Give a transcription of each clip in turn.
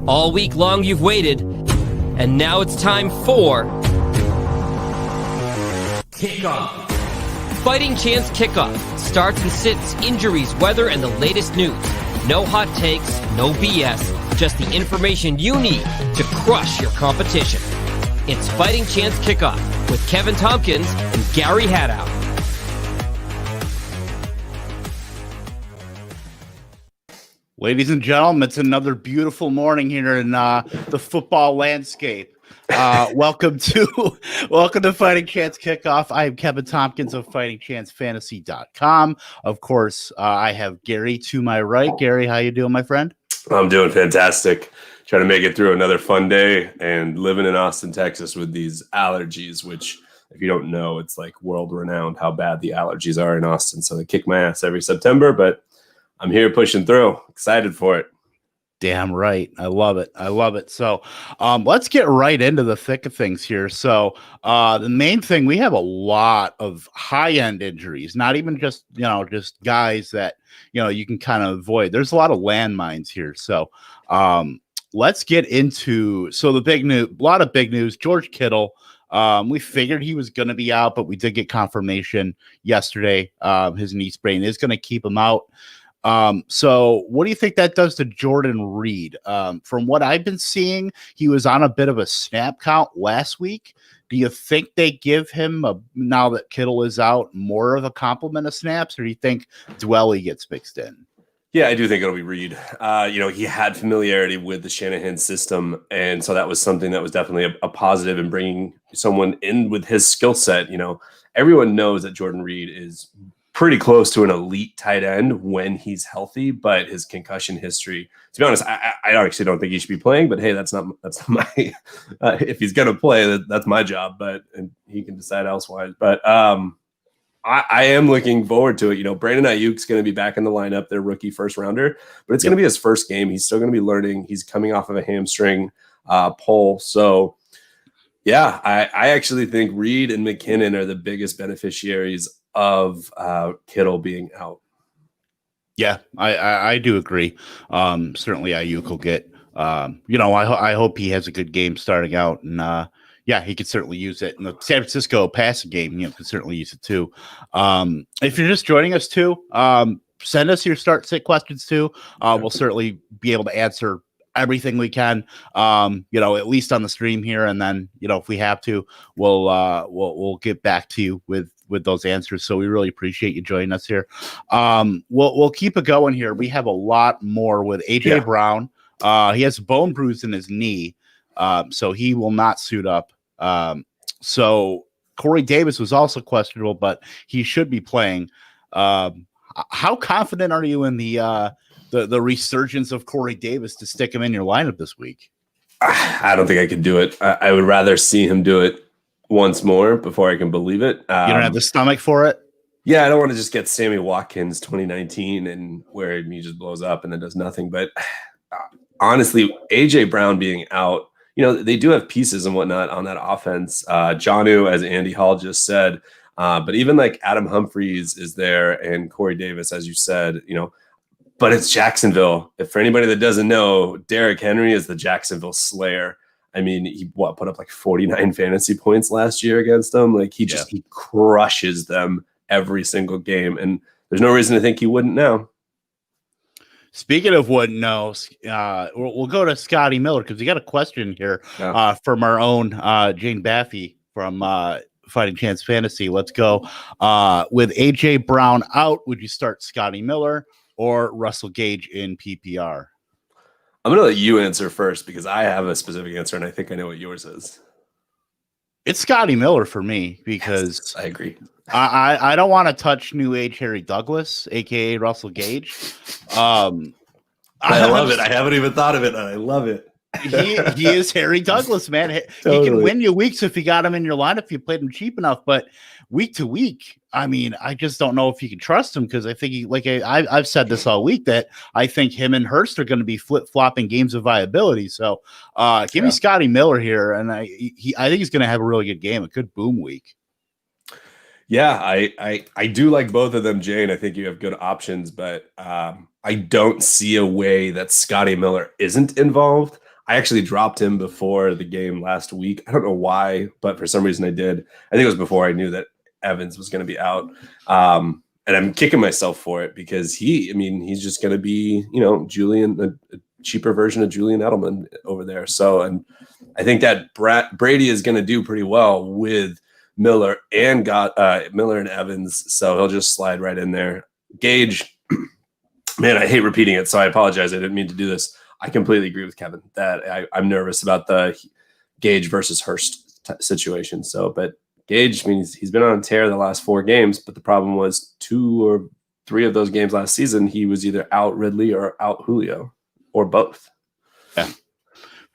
All week long you've waited, and now it's time for Kickoff. Fighting Chance Kickoff. Starts and sits, injuries, weather, and the latest news. No hot takes, no BS, just the information you need to crush your competition. It's Fighting Chance Kickoff with Kevin Tompkins and Gary Haddow. Ladies and gentlemen, it's another beautiful morning here in the football landscape. Welcome to Fighting Chance Kickoff. I am Kevin Tompkins of FightingChanceFantasy.com. Of course, I have Gary to my right. Gary, how you doing, my friend? I'm doing fantastic. Trying to make it through another fun day and living in Austin, Texas with these allergies, which if you don't know, it's like world renowned how bad the allergies are in Austin. So they kick my ass every September, but I'm here pushing through. Excited for it. Damn right. I love it. I love it. So let's get right into the thick of things here. So the main thing, we have a lot of high-end injuries, not even just guys that, you can kind of avoid. There's a lot of landmines here. So let's get into, the big news, a lot of big news. George Kittle, we figured he was going to be out, but we did get confirmation yesterday. His knee sprain is going to keep him out. So what do you think that does to Jordan Reed? From what I've been seeing, he was on a bit of a snap count last week. Do you think they give him, now that Kittle is out, more of a complement of snaps, or do you think Dwelly gets mixed in? Yeah, I do think it'll be Reed. He had familiarity with the Shanahan system, and so that was something that was definitely a positive in bringing someone in with his skill set. Everyone knows that Jordan Reed is pretty close to an elite tight end when he's healthy, but his concussion history, to be honest, I actually don't think he should be playing, but hey, that's not my, if he's going to play, that's my job, and he can decide elsewise. But I am looking forward to it. Brandon Ayuk's going to be back in the lineup, their rookie first rounder, but it's going to be his first game. He's still going to be learning. He's coming off of a hamstring pull. So yeah, I actually think Reed and McKinnon are the biggest beneficiaries of Kittle being out. Yeah, I do agree. Certainly Ayuk will get, I hope he has a good game starting out, and he could certainly use it. In the San Francisco passing game, could certainly use it too. If you're just joining us too, send us your start sit questions too. We'll certainly be able to answer everything we can, at least on the stream here, and then if we have to, we'll get back to you with those answers. So we really appreciate you joining us here. We'll keep it going here. We have a lot more with AJ Brown. He has a bone bruise in his knee, so he will not suit up. So Corey Davis was also questionable, but he should be playing. How confident are you in the resurgence of Corey Davis to stick him in your lineup this week? I don't think I could do it. I would rather see him do it once more before I can believe it. You don't have the stomach for it? Yeah, I don't want to just get Sammy Watkins 2019 and where he just blows up and then does nothing. But honestly, AJ Brown being out, they do have pieces and whatnot on that offense. Jonnu, as Andy Hall just said, but even like Adam Humphries is there and Corey Davis, as you said, but it's Jacksonville. If for anybody that doesn't know, Derrick Henry is the Jacksonville Slayer. I mean, he put up like 49 fantasy points last year against them. Like he crushes them every single game, and there's no reason to think he wouldn't now. Speaking of wouldn't know, we'll go to Scotty Miller because we got a question here from our own Jane Baffey from Fighting Chance Fantasy. Let's go with AJ Brown out. Would you start Scotty Miller or Russell Gage in PPR? I'm going to let you answer first because I have a specific answer and I think I know what yours is. It's Scotty Miller for me because I agree. I don't want to touch new age Harry Douglas, aka Russell Gage. I love it. I haven't even thought of it, and I love it. He is Harry Douglas, man. Totally. He can win you weeks if you got him in your lineup if you played him cheap enough. But week to week, I mean, I just don't know if you can trust him because I think I've said this all week that I think him and Hurst are going to be flip-flopping games of viability. So give me Scotty Miller here, and I think he's going to have a really good game. A good boom week. Yeah, I do like both of them, Jane. I think you have good options, but I don't see a way that Scotty Miller isn't involved. I actually dropped him before the game last week. I don't know why, but for some reason I did. I think it was before I knew that Evans was going to be out. And I'm kicking myself for it because he's just going to be, Julian, a cheaper version of Julian Edelman over there. So, and I think that Brady is going to do pretty well with Miller and Evans. So he'll just slide right in there. Gage, man, I hate repeating it, so I apologize. I didn't mean to do this. I completely agree with Kevin that I'm nervous about the Gage versus Hurst situation. So, but Gage means he's been on a tear the last 4 games, but the problem was 2 or 3 of those games last season, he was either out Ridley or out Julio or both. Yeah.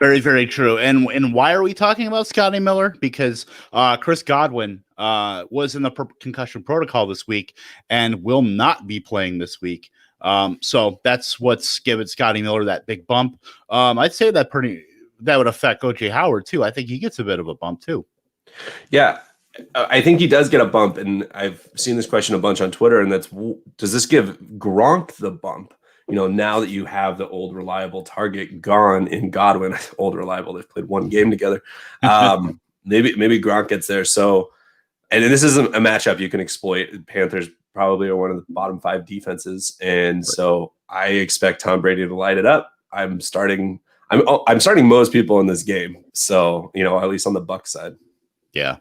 Very, very true. And why are we talking about Scotty Miller? Because Chris Godwin was in the concussion protocol this week and will not be playing this week. So that's what's given Scotty Miller that big bump. I'd say that would affect OJ Howard too. I think he gets a bit of a bump too. Yeah, I think he does get a bump, and I've seen this question a bunch on Twitter. And does this give Gronk the bump? Now that you have the old reliable target gone in Godwin, old reliable, they've played 1 game together. Maybe Gronk gets there. So, and this isn't a matchup you can exploit. Panthers probably are one of the bottom 5 defenses, and so I expect Tom Brady to light it up. I'm starting most people in this game, so at least on the Bucs side. Yeah,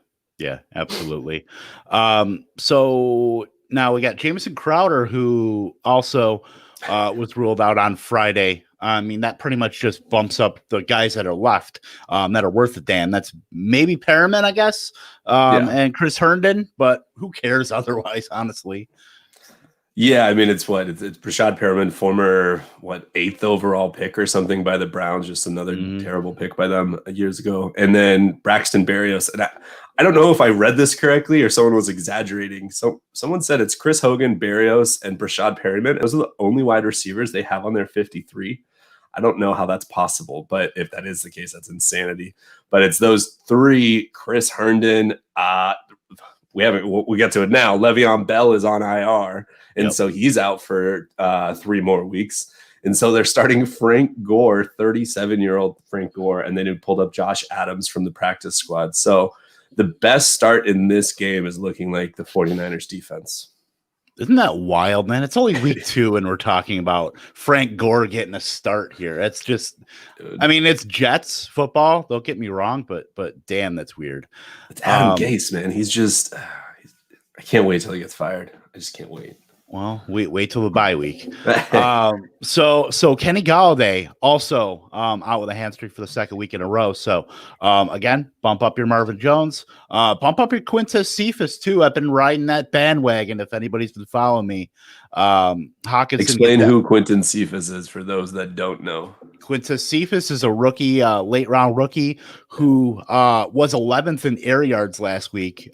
absolutely. So now we got Jamison Crowder, who also was ruled out on Friday. I mean, that pretty much just bumps up the guys that are left that are worth a damn. That's maybe Perriman, I guess, and Chris Herndon, but who cares otherwise, honestly? Yeah, I mean, it's Brashad Perriman, former 8th overall pick or something by the Browns, just another terrible pick by them years ago, and then Braxton Berrios. And I don't know if I read this correctly or someone was exaggerating. So someone said it's Chris Hogan, Berrios, and Brashad Perriman. Those are the only wide receivers they have on their 53. I don't know how that's possible, but if that is the case, that's insanity. But it's those 3: Chris Herndon. We get to it now. Le'Veon Bell is on IR, and so he's out for 3 more weeks. And so they're starting Frank Gore, 37-year-old Frank Gore, and then he pulled up Josh Adams from the practice squad. So the best start in this game is looking like the 49ers defense. Isn't that wild, man? It's only week 2 and we're talking about Frank Gore getting a start here. It's just, I mean, it's Jets football. Don't get me wrong, but damn, that's weird. It's Adam Gase, man. He's just, I can't wait till he gets fired. I just can't wait. Well, wait till the bye week. So Kenny Galladay also out with a hamstring for the 2nd week in a row. So again, bump up your Marvin Jones, bump up your Quintez Cephas too. I've been riding that bandwagon. If anybody's been following me, Hawkinson. Explain who Quintez Cephas is for those that don't know. Quintez Cephas is a rookie, late round rookie who was 11th in air yards last week.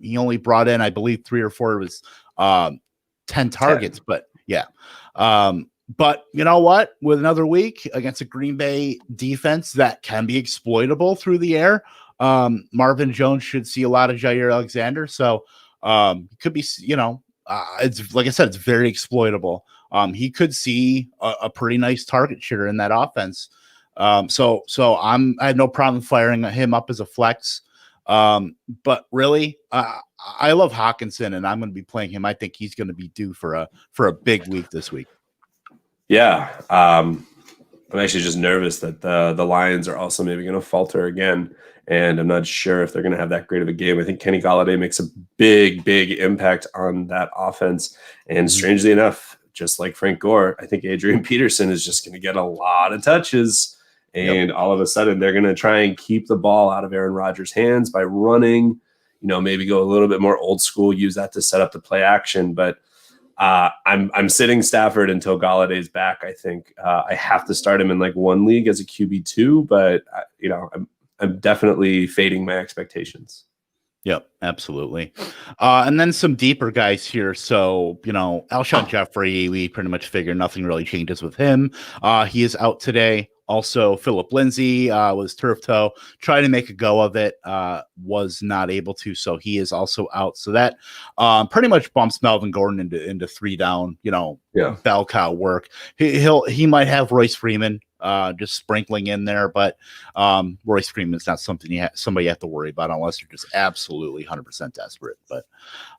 He only brought in, I believe, 3 or 4 of his 10 targets, 10. But yeah. But you know what? With another week against a Green Bay defense that can be exploitable through the air, Marvin Jones should see a lot of Jair Alexander. So could be, it's like I said, it's very exploitable. He could see a pretty nice target share in that offense. So I have no problem firing him up as a flex. But really, I love Hawkinson, and I'm going to be playing him. I think he's going to be due for a big week this week. Yeah, I'm actually just nervous that the Lions are also maybe going to falter again, and I'm not sure if they're going to have that great of a game. I think Kenny Galladay makes a big impact on that offense, and strangely enough, just like Frank Gore, I think Adrian Peterson is just going to get a lot of touches. And all of a sudden, they're going to try and keep the ball out of Aaron Rodgers' hands by running, maybe go a little bit more old school, use that to set up the play action. But I'm sitting Stafford until Galladay's back. I think I have to start him in like 1 league as a QB2, but I'm definitely fading my expectations. Yep, absolutely. And then some deeper guys here. So, Alshon Jeffrey, we pretty much figure nothing really changes with him. He is out today. Also, Philip Lindsay was turf toe, tried to make a go of it, was not able to, so he is also out. So that pretty much bumps Melvin Gordon into 3 down, bell cow work. He might have Royce Freeman just sprinkling in there. But Royce Freeman's not something somebody you have to worry about unless you're just absolutely 100% desperate. But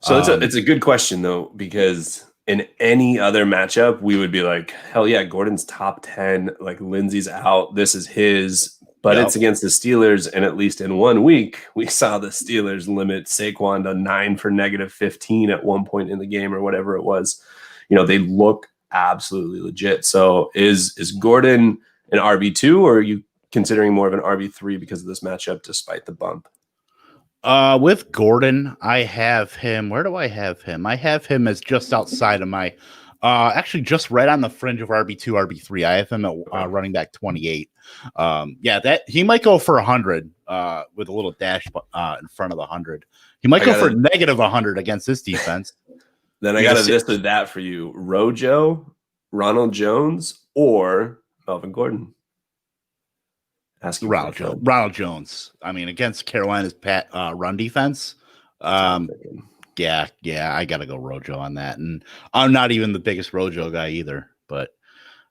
so it's a good question though, because in any other matchup, we would be like, hell yeah, Gordon's top 10, like Lindsey's out, this is his. But it's against the Steelers, and at least in 1 week, we saw the Steelers limit Saquon to 9 for -15 at one point in the game or whatever it was. They look absolutely legit. So is Gordon an RB2, or are you considering more of an RB3 because of this matchup despite the bump? With Gordon, I have him. Where do I have him? I have him as just outside of my actually just right on the fringe of RB2, RB3. I have him at running back 28. That he might go for 100 with a little dash in front of the 100. He might go for negative 100 against this defense. Then I got this or that for you: Rojo, Ronald Jones, or Melvin Gordon. Asking Ronald Jones. I mean, against Carolina's run defense. Yeah, I got to go Rojo on that. And I'm not even the biggest Rojo guy either. But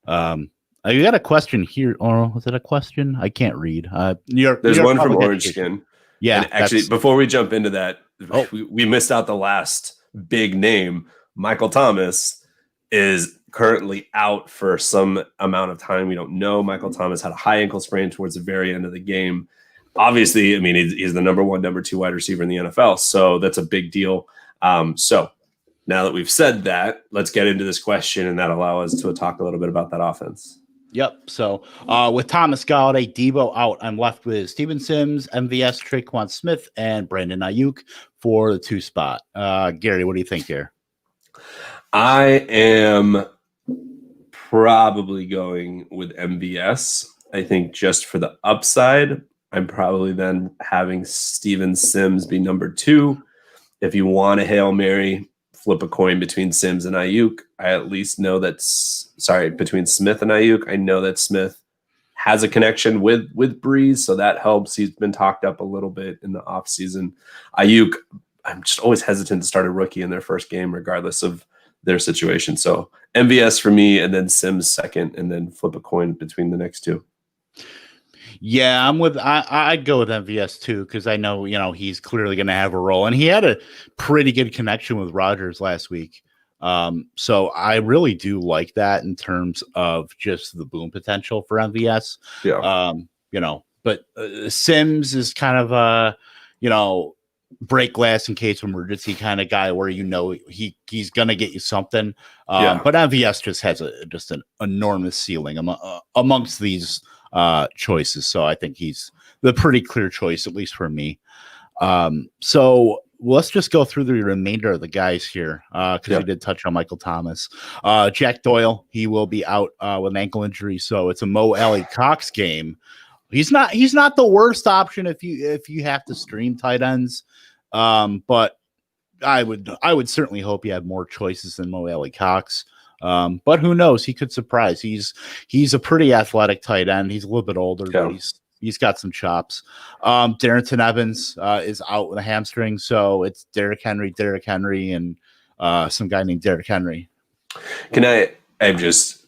you got a question here. Or was it a question? I can't read. There's one from Orange Skin. Yeah. And actually, before we jump into that, we missed out the last big name. Michael Thomas is currently out for some amount of time. We don't know. Michael Thomas had a high ankle sprain towards the very end of the game. Obviously, I mean, he's the number 1, number 2 wide receiver in the NFL. So that's a big deal. So now that we've said that, let's get into this question, and that'll allow us to talk a little bit about that offense. Yep. So with Thomas Galladay, Debo out, I'm left with Steven Sims, MVS, Traquan Smith, and Brandon Ayuk for the 2 spot. Gary, what do you think here? I am probably going with MVS. I think just for the upside, I'm probably then having Steven Sims be number 2. If you want a Hail Mary, flip a coin between Sims and Ayuk. I at least know between Smith and Ayuk. I know that Smith has a connection with Breeze, so that helps. He's been talked up a little bit in the offseason. Ayuk, I'm just always hesitant to start a rookie in their first game, regardless of their situation. So MVS for me, and then Sims second, and then flip a coin between the next 2. Yeah, I'd go with MVS too, because I know, he's clearly going to have a role, and he had a pretty good connection with Rodgers last week. So I really do like that in terms of just the boom potential for MVS. Yeah. But Sims is kind of a, break glass in case of emergency kind of guy where he's going to get you something. But MVS just has an enormous ceiling amongst these choices. So I think he's the pretty clear choice, at least for me. So let's just go through the remainder of the guys here, because we did touch on Michael Thomas. Jack Doyle, he will be out with an ankle injury, so it's a Mo Alley-Cox game. He's not the worst option if you have to stream tight ends, but I would certainly hope you have more choices than Mo Alley-Cox. But who knows? He could surprise. He's a pretty athletic tight end. He's a little bit older, but he's got some chops. Darrington Evans is out with a hamstring, so it's Derrick Henry, and some guy named Derrick Henry. I'm just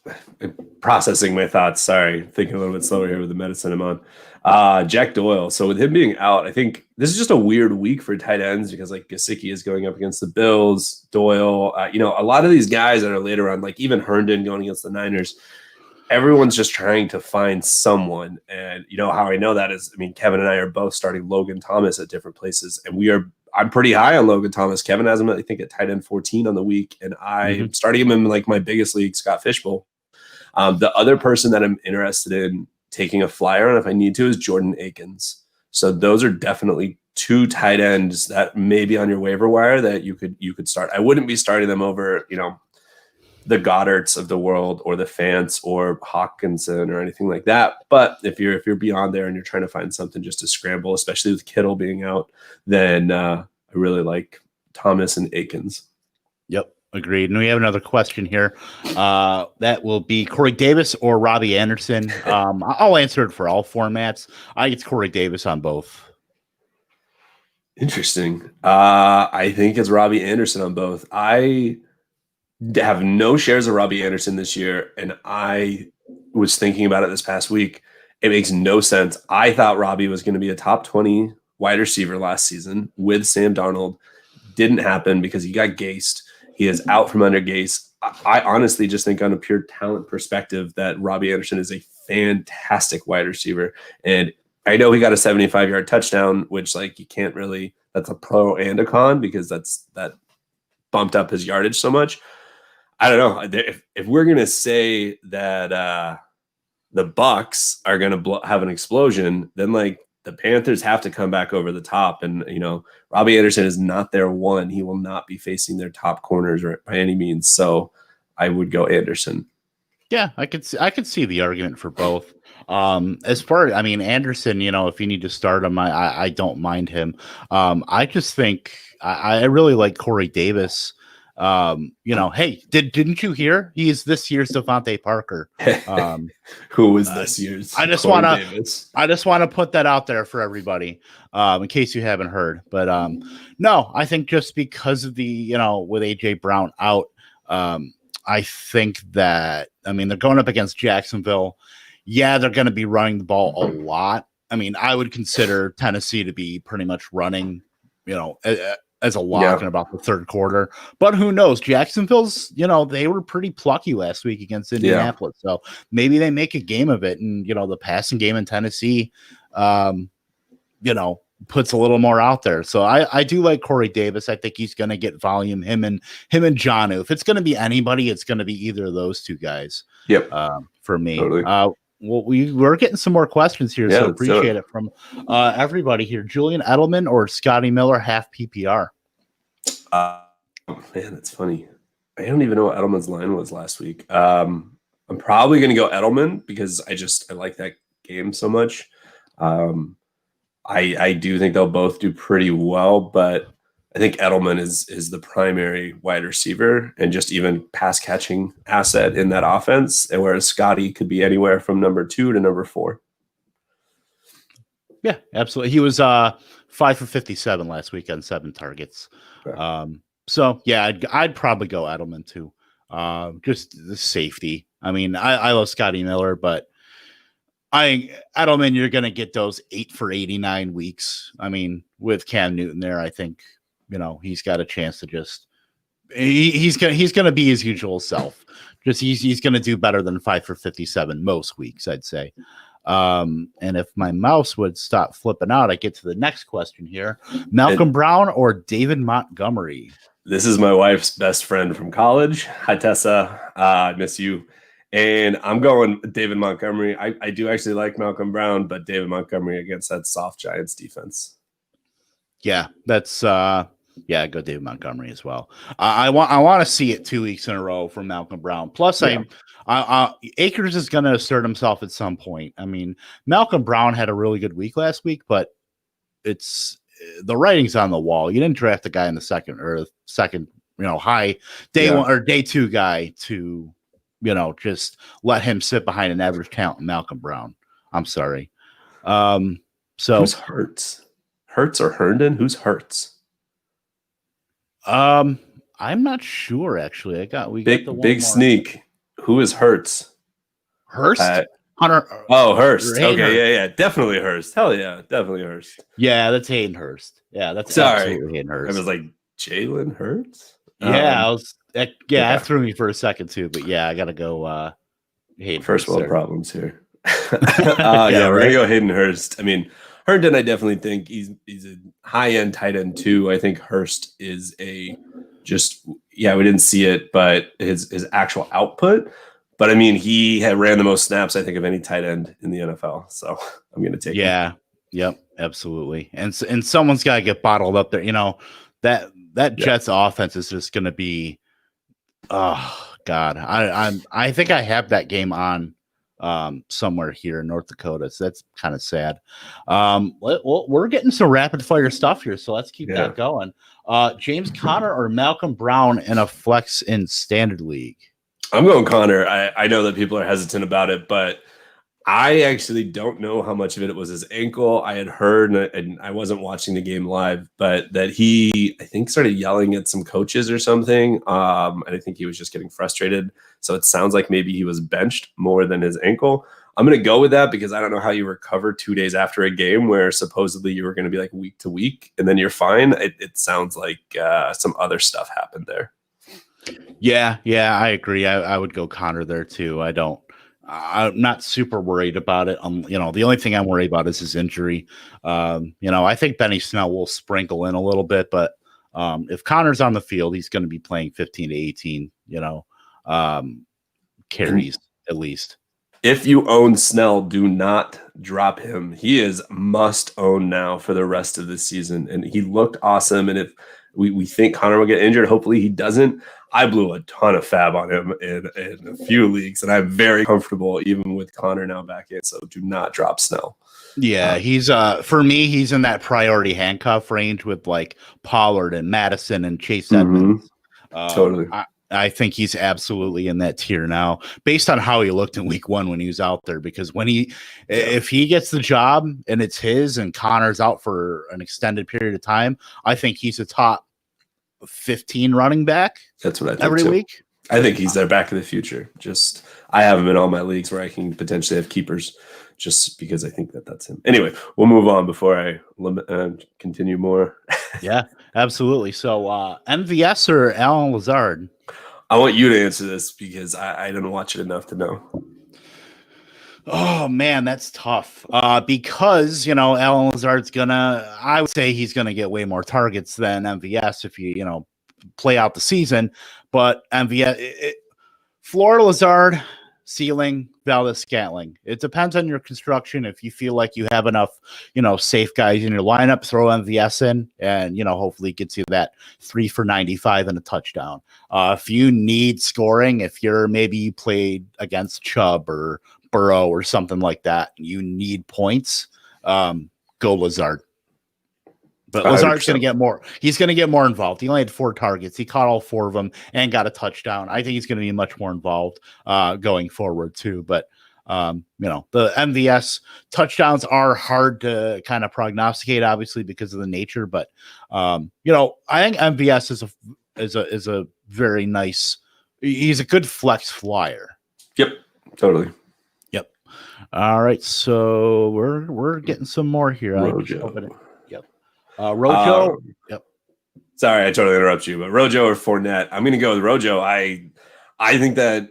processing my thoughts. Sorry, thinking a little bit slower here with the medicine I'm on. Jack Doyle. So with him being out, I think this is just a weird week for tight ends because like Gesicki is going up against the Bills, Doyle, a lot of these guys that are later on, like even Herndon going against the Niners, everyone's just trying to find someone. And how I know that is, Kevin and I are both starting Logan Thomas at different places, and I'm pretty high on Logan Thomas. Kevin has him, I think, at tight end 14 on the week, and I'm starting him in like my biggest league, Scott Fishbowl. The other person that I'm interested in taking a flyer on if I need to is Jordan Akins. So those are definitely 2 tight ends that may be on your waiver wire that you could start. I wouldn't be starting them over, the Goddards of the world or the Fants or Hawkinson or anything like that. But if you're beyond there and you're trying to find something just to scramble, especially with Kittle being out, then I really like Thomas and Akins. Yep. Agreed. And we have another question here. That will be Corey Davis or Robbie Anderson. I'll answer it for all formats. I think it's Corey Davis on both. Interesting. I think it's Robbie Anderson on both. I have no shares of Robbie Anderson this year, and I was thinking about it this past week. It makes no sense. I thought Robbie was going to be a top 20 wide receiver last season with Sam Darnold. Didn't happen because he got Gase. He is out from under Gase. I honestly just think on a pure talent perspective that Robbie Anderson is a fantastic wide receiver. And I know he got a 75-yard touchdown, which like you can't really, that's a pro and a con because that bumped up his yardage so much. I don't know if we're going to say that the Bucks are going to have an explosion, then like the Panthers have to come back over the top. And, you know, Robbie Anderson is not their one. He will not be facing their top corners by any means. So I would go Anderson. Yeah, I could see the argument for both. As far, I mean, Anderson, you know, if you need to start him, I don't mind him. I just think I really like Corey Davis. You know, hey, didn't you hear? He is this year's Devontae Parker. Who was this year's? I just want to put that out there for everybody, in case you haven't heard. But no, I think just because of the, you know, with AJ Brown out, I think that, I mean, they're going up against Jacksonville. Yeah, they're going to be running the ball a lot. I mean, I would consider Tennessee to be pretty much running, you know, as a lock in about the third quarter. But who knows? Jacksonville's, you know, they were pretty plucky last week against Indianapolis. Yeah. So maybe they make a game of it. And, you know, the passing game in Tennessee, you know, puts a little more out there. So I do like Corey Davis. I think he's going to get volume. Him and Jonnu. If it's going to be anybody, it's going to be either of those two guys. Yep. For me. Totally. Well, we're getting some more questions here, so appreciate it from everybody here. Julian Edelman or Scotty Miller, half PPR? Man, that's funny. I don't even know what Edelman's line was last week. I'm probably going to go Edelman because I like that game so much. I do think they'll both do pretty well, but I think Edelman is the primary wide receiver and just even pass catching asset in that offense. And whereas Scotty could be anywhere from number 2 to number 4. Yeah, absolutely. He was 5 for 57 last week on 7 targets. Okay. So yeah, I'd probably go Edelman too. Just the safety. I mean, I love Scotty Miller, but Edelman, you're going to get those 8 for 89 weeks. I mean, with Cam Newton there, I think, you know, he's got a chance to just he's gonna be his usual self. Just he's gonna do better than 5 for 57 most weeks, I'd say. And if my mouse would stop flipping out, I get to the next question here: Malcolm Brown or David Montgomery? This is my wife's best friend from college. Hi, Tessa. I miss you. And I'm going David Montgomery. I do actually like Malcolm Brown, but David Montgomery against that soft Giants defense. Yeah, that's yeah, go David Montgomery as well. I want to see it 2 weeks in a row from Malcolm Brown. Plus, Akers is going to assert himself at some point. I mean, Malcolm Brown had a really good week last week, but it's the writing's on the wall. You didn't draft a guy in the second, you know, high day 1 or day 2 guy to, you know, just let him sit behind an average talent, Malcolm Brown. I'm sorry. So who's Hurts? Hurts or Herndon? Who's Hurts? I'm not sure actually. We got the big sneak. Who is Hurts? Hurst? Hunter. Oh, Hurst. Okay, yeah, definitely Hurst. Hell yeah, definitely Hurst. Yeah, that's Hayden Hurst. Yeah, that's absolutely Hayden Hurst. I was like Jalen Hurts. Yeah, that threw me for a second too. But yeah, I gotta go. Hayden First world problems here. Yeah, we're gonna go Hayden Hurst. I mean, Herndon, I definitely think he's a high-end tight end too. I think Hurst is we didn't see it, but his actual output. But I mean, he ran the most snaps, I think, of any tight end in the NFL. So I'm going to take him. Yep, absolutely. And someone's got to get bottled up there. You know, that Jets offense is just going to be, oh God, I think I have that game on somewhere here in North Dakota. So that's kind of sad. We're getting some rapid fire stuff here, so let's keep that going. James Conner or Malcolm Brown in a flex in standard league? I'm going Conner. I know that people are hesitant about it, but I actually don't know how much of it was his ankle. I had heard, and I wasn't watching the game live, but that he, I think, started yelling at some coaches or something. And I think he was just getting frustrated. So it sounds like maybe he was benched more than his ankle. I'm going to go with that because I don't know how you recover 2 days after a game where supposedly you were going to be like week to week and then you're fine. It sounds like some other stuff happened there. Yeah, I agree. I would go Connor there too. I'm not super worried about it. The only thing I'm worried about is his injury. I think Benny Snell will sprinkle in a little bit, but if Connor's on the field, he's going to be playing 15 to 18, carries at least. If you own Snell, do not drop him. He is must own now for the rest of the season. And he looked awesome. And if we think Connor will get injured, hopefully he doesn't. I blew a ton of fab on him in a few leagues, and I'm very comfortable even with Connor now back in. So do not drop Snell. Yeah, he's for me, he's in that priority handcuff range with like Pollard and Madison and Chase Edmonds. Totally. I think he's absolutely in that tier now, based on how he looked in week 1 when he was out there. Because if he gets the job and it's his, and Connor's out for an extended period of time, I think he's a top 15 running back. That's what I think every too. week. I think he's their back of the future. I have him in all my leagues where I can potentially have keepers, just because I think that's him. Anyway, we'll move on before I continue more. Yeah, absolutely. So MVS or Alan Lazard? I want you to answer this because I didn't watch it enough to know. Oh man, that's tough. Because Alan Lazard's I would say he's gonna get way more targets than MVS if you play out the season. But MVS, Florida Lazard, ceiling, Valdez Scantling. It depends on your construction. If you feel like you have enough, safe guys in your lineup, throw MVS in, and hopefully gets you that 3 for 95 and a touchdown. If you need scoring, if you played against Chubb or Burrow or something like that, you need points, go Lazard. But Lazard's going to get more. He's going to get more involved. He only had 4 targets. He caught all 4 of them and got a touchdown. I think he's going to be much more involved going forward too. But the MVS touchdowns are hard to kind of prognosticate, obviously because of the nature. But I think MVS is a very nice. He's a good flex flyer. Yep, totally. Yep. All right, so we're getting some more here. Rojo. Rojo. Yep. Sorry, I totally interrupt you, but Rojo or Fournette? I'm going to go with Rojo. I think that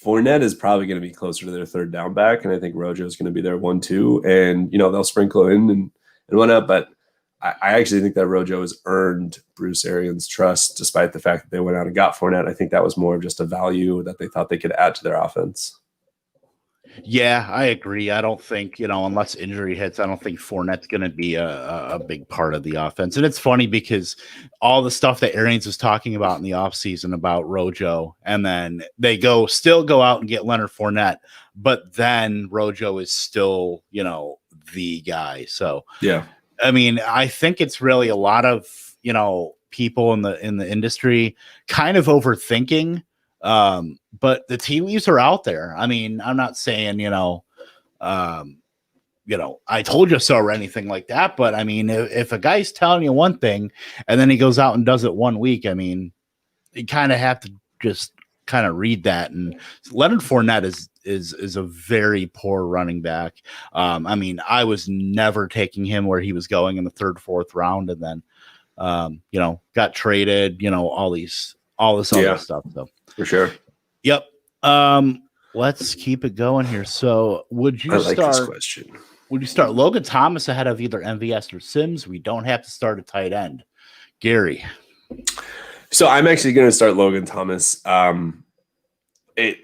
Fournette is probably going to be closer to their third down back, and I think Rojo is going to be their 1-2, and they'll sprinkle in and whatnot. But I actually think that Rojo has earned Bruce Arians' trust, despite the fact that they went out and got Fournette. I think that was more of just a value that they thought they could add to their offense. Yeah, I agree. I don't think, unless injury hits, I don't think Fournette's going to be a big part of the offense. And it's funny because all the stuff that Arians was talking about in the offseason about Rojo, and then they still go out and get Leonard Fournette, but then Rojo is still, the guy. So, yeah, I mean, I think it's really a lot of, people in the industry kind of overthinking. But the tea leaves are out there. I mean, I'm not saying, I told you so or anything like that. But I mean, if a guy's telling you one thing and then he goes out and does it one week, I mean, you kind of have to just kind of read that. And Leonard Fournette is a very poor running back. I mean, I was never taking him where he was going in the 3rd, 4th round, and then, got traded, all this other stuff. So. For sure. Yep. Let's keep it going here. So would you this question. Would you start Logan Thomas ahead of either MVS or Sims? We don't have to start a tight end. Gary. So I'm actually going to start Logan Thomas.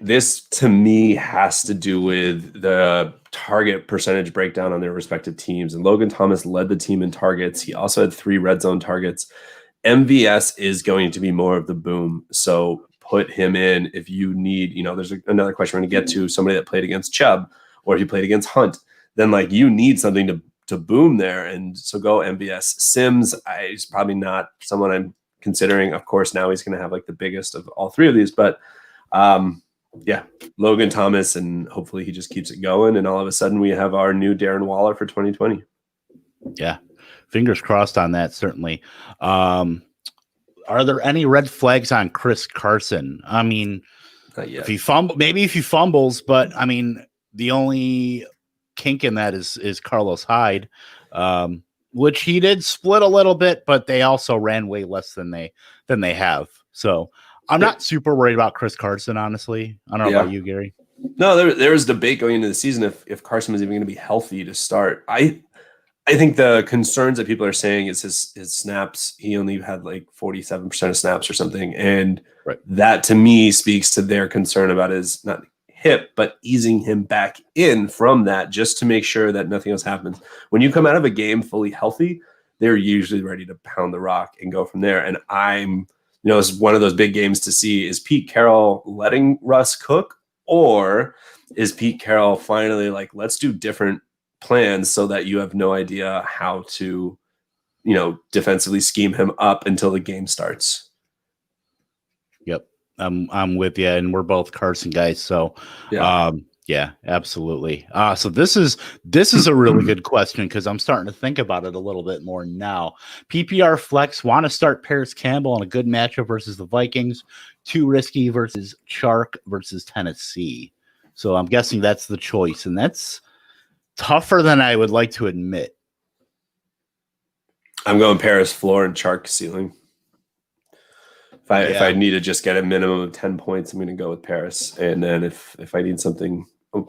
This to me has to do with the target percentage breakdown on their respective teams. And Logan Thomas led the team in targets. He also had 3 red zone targets. MVS is going to be more of the boom. So put him in if you need, there's another question we're going to get to, somebody that played against Chubb or if you played against Hunt, then you need something to boom there. And so go MVS. Sims, he's probably not someone I'm considering. Of course, now he's going to have the biggest of all 3 of these, but Yeah, Logan Thomas, and hopefully he just keeps it going. And all of a sudden, we have our new Darren Waller for 2020. Yeah, fingers crossed on that. Certainly. Are there any red flags on Chris Carson? I mean, Not yet. if he fumbles, but I mean, the only kink in that is Carlos Hyde, which he did split a little bit, but they also ran way less than they have. So I'm not super worried about Chris Carson, honestly. I don't know about you, Gary. No, there was debate going into the season if Carson was even going to be healthy to start. I think the concerns that people are saying is his snaps. He only had like 47% of snaps or something. And that to me speaks to their concern about his not hip, but easing him back in from that just to make sure that nothing else happens. When you come out of a game fully healthy, they're usually ready to pound the rock and go from there. And it's one of those big games to see, is Pete Carroll letting Russ cook, or is Pete Carroll finally like, let's do different plans so that you have no idea how to, defensively scheme him up until the game starts. Yep. I'm with you, and we're both Carson guys. So, yeah, absolutely. So this is a really good question because I'm starting to think about it a little bit more now. PPR flex want to start Paris Campbell in a good matchup versus the Vikings. Too risky versus Chark versus Tennessee. So I'm guessing that's the choice, and that's tougher than I would like to admit. I'm going Paris floor and Chark ceiling. If I need to just get a minimum of 10 points, I'm going to go with Paris. And then if I need something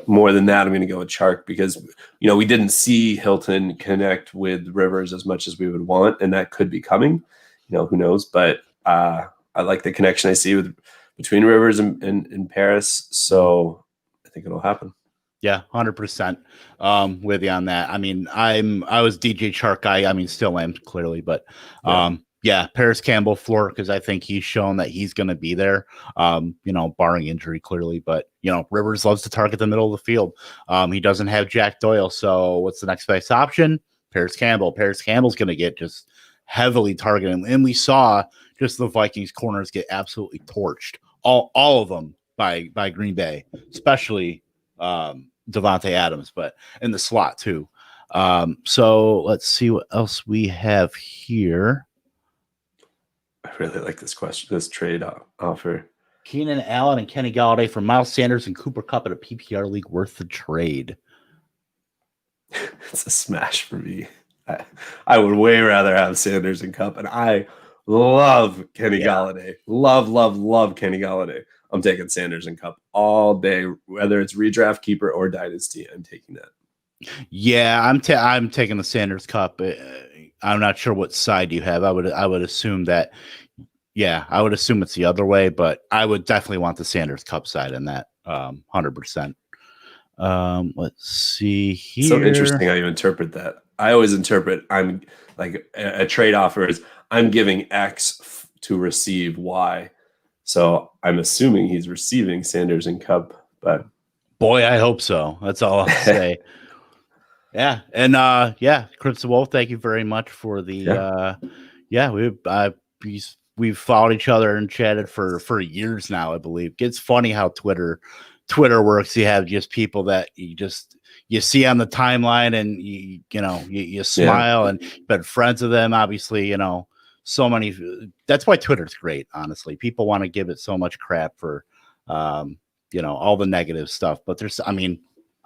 more than that, I'm going to go with Chark because, we didn't see Hilton connect with Rivers as much as we would want, and that could be coming. Who knows? But I like the connection I see between Rivers and Paris. So I think it'll happen. Yeah, 100% with you on that. I mean, I was DJ Chark guy. I mean, still am clearly, but Paris Campbell floor because I think he's shown that he's going to be there. Barring injury clearly, but Rivers loves to target the middle of the field. He doesn't have Jack Doyle, so what's the next best option? Paris Campbell. Paris Campbell's going to get just heavily targeted, and we saw just the Vikings corners get absolutely torched, all of them by Green Bay, especially Devontae Adams, but in the slot too. So let's see what else we have here. I really like this question, this trade offer. Keenan Allen and Kenny Galladay for Miles Sanders and Cooper Kupp at a PPR league worth the trade. It's a smash for me. I would way rather have Sanders and Kupp, and I love Kenny Galladay. Love Kenny Galladay. I'm taking Sanders and Kupp all day, whether it's redraft, keeper, or dynasty. I'm taking that. Yeah, I'm taking the Sanders Kupp. I'm not sure what side you have. I would assume that. Yeah, I would assume it's the other way, but I would definitely want the Sanders Kupp side in that 100%. Let's see here. So interesting how you interpret that. I always interpret I'm like a trade offer is I'm giving X to receive Y. So I'm assuming he's receiving Sanders and Kupp, but boy, I hope so. That's all I'll say. Yeah. And Crimson Wolf, thank you very much for the we've followed each other and chatted for years now, I believe. It's funny how Twitter works. You have just people that you see on the timeline and you smile and you've been friends with them, obviously, so many. That's why Twitter's great, honestly. People want to give it so much crap for all the negative stuff, but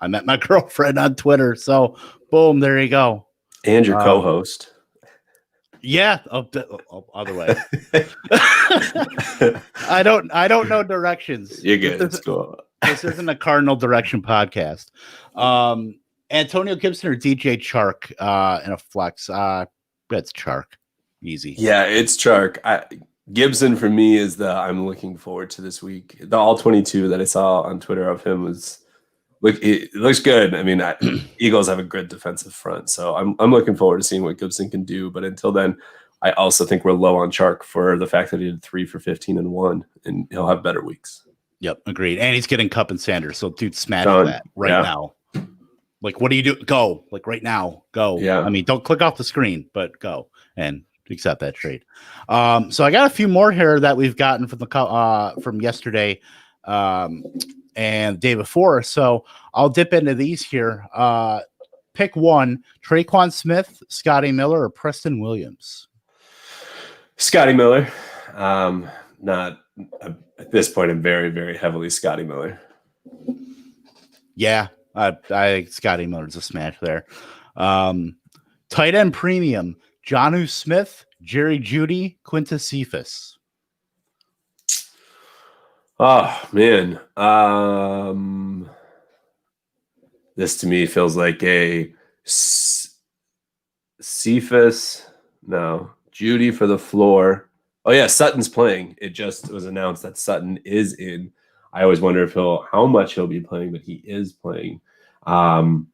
I met my girlfriend on Twitter, so boom, there you go. And your co-host. Yeah, other way. I don't know directions. You're good. It's cool. This isn't a Cardinal Direction podcast. Antonio Gibson or DJ Chark in a flex. It's Chark. Easy. Yeah, it's Chark. Gibson for me is I'm looking forward to this week. The all 22 that I saw on Twitter of him it looks good. I mean, Eagles have a good defensive front, so I'm looking forward to seeing what Gibson can do. But until then, I also think we're low on Chark for the fact that he did 3 for 15 and 1, and he'll have better weeks. Yep, agreed. And he's getting Kupp and Sanders, so dude, smash that right now. Like, what do you do? Go, like right now, go. Yeah. I mean, don't click off the screen, but go and accept that trade. So I got a few more here that we've gotten from yesterday. and the day before. So I'll dip into these here. Pick one: Traquan Smith, Scotty Miller, or Preston Williams. Scotty Miller. Not at this point. I'm very, very heavily Scotty Miller. Yeah, I think Scotty Miller's a smash there. Tight end premium: Jonnu Smith, Jerry Jeudy, Quintus Cephas. Oh man, this to me feels like a Cephas. No, Jeudy for the floor. Oh yeah, Sutton's playing. It just was announced that Sutton is in. I always wonder if how much he'll be playing, but he is playing. Man,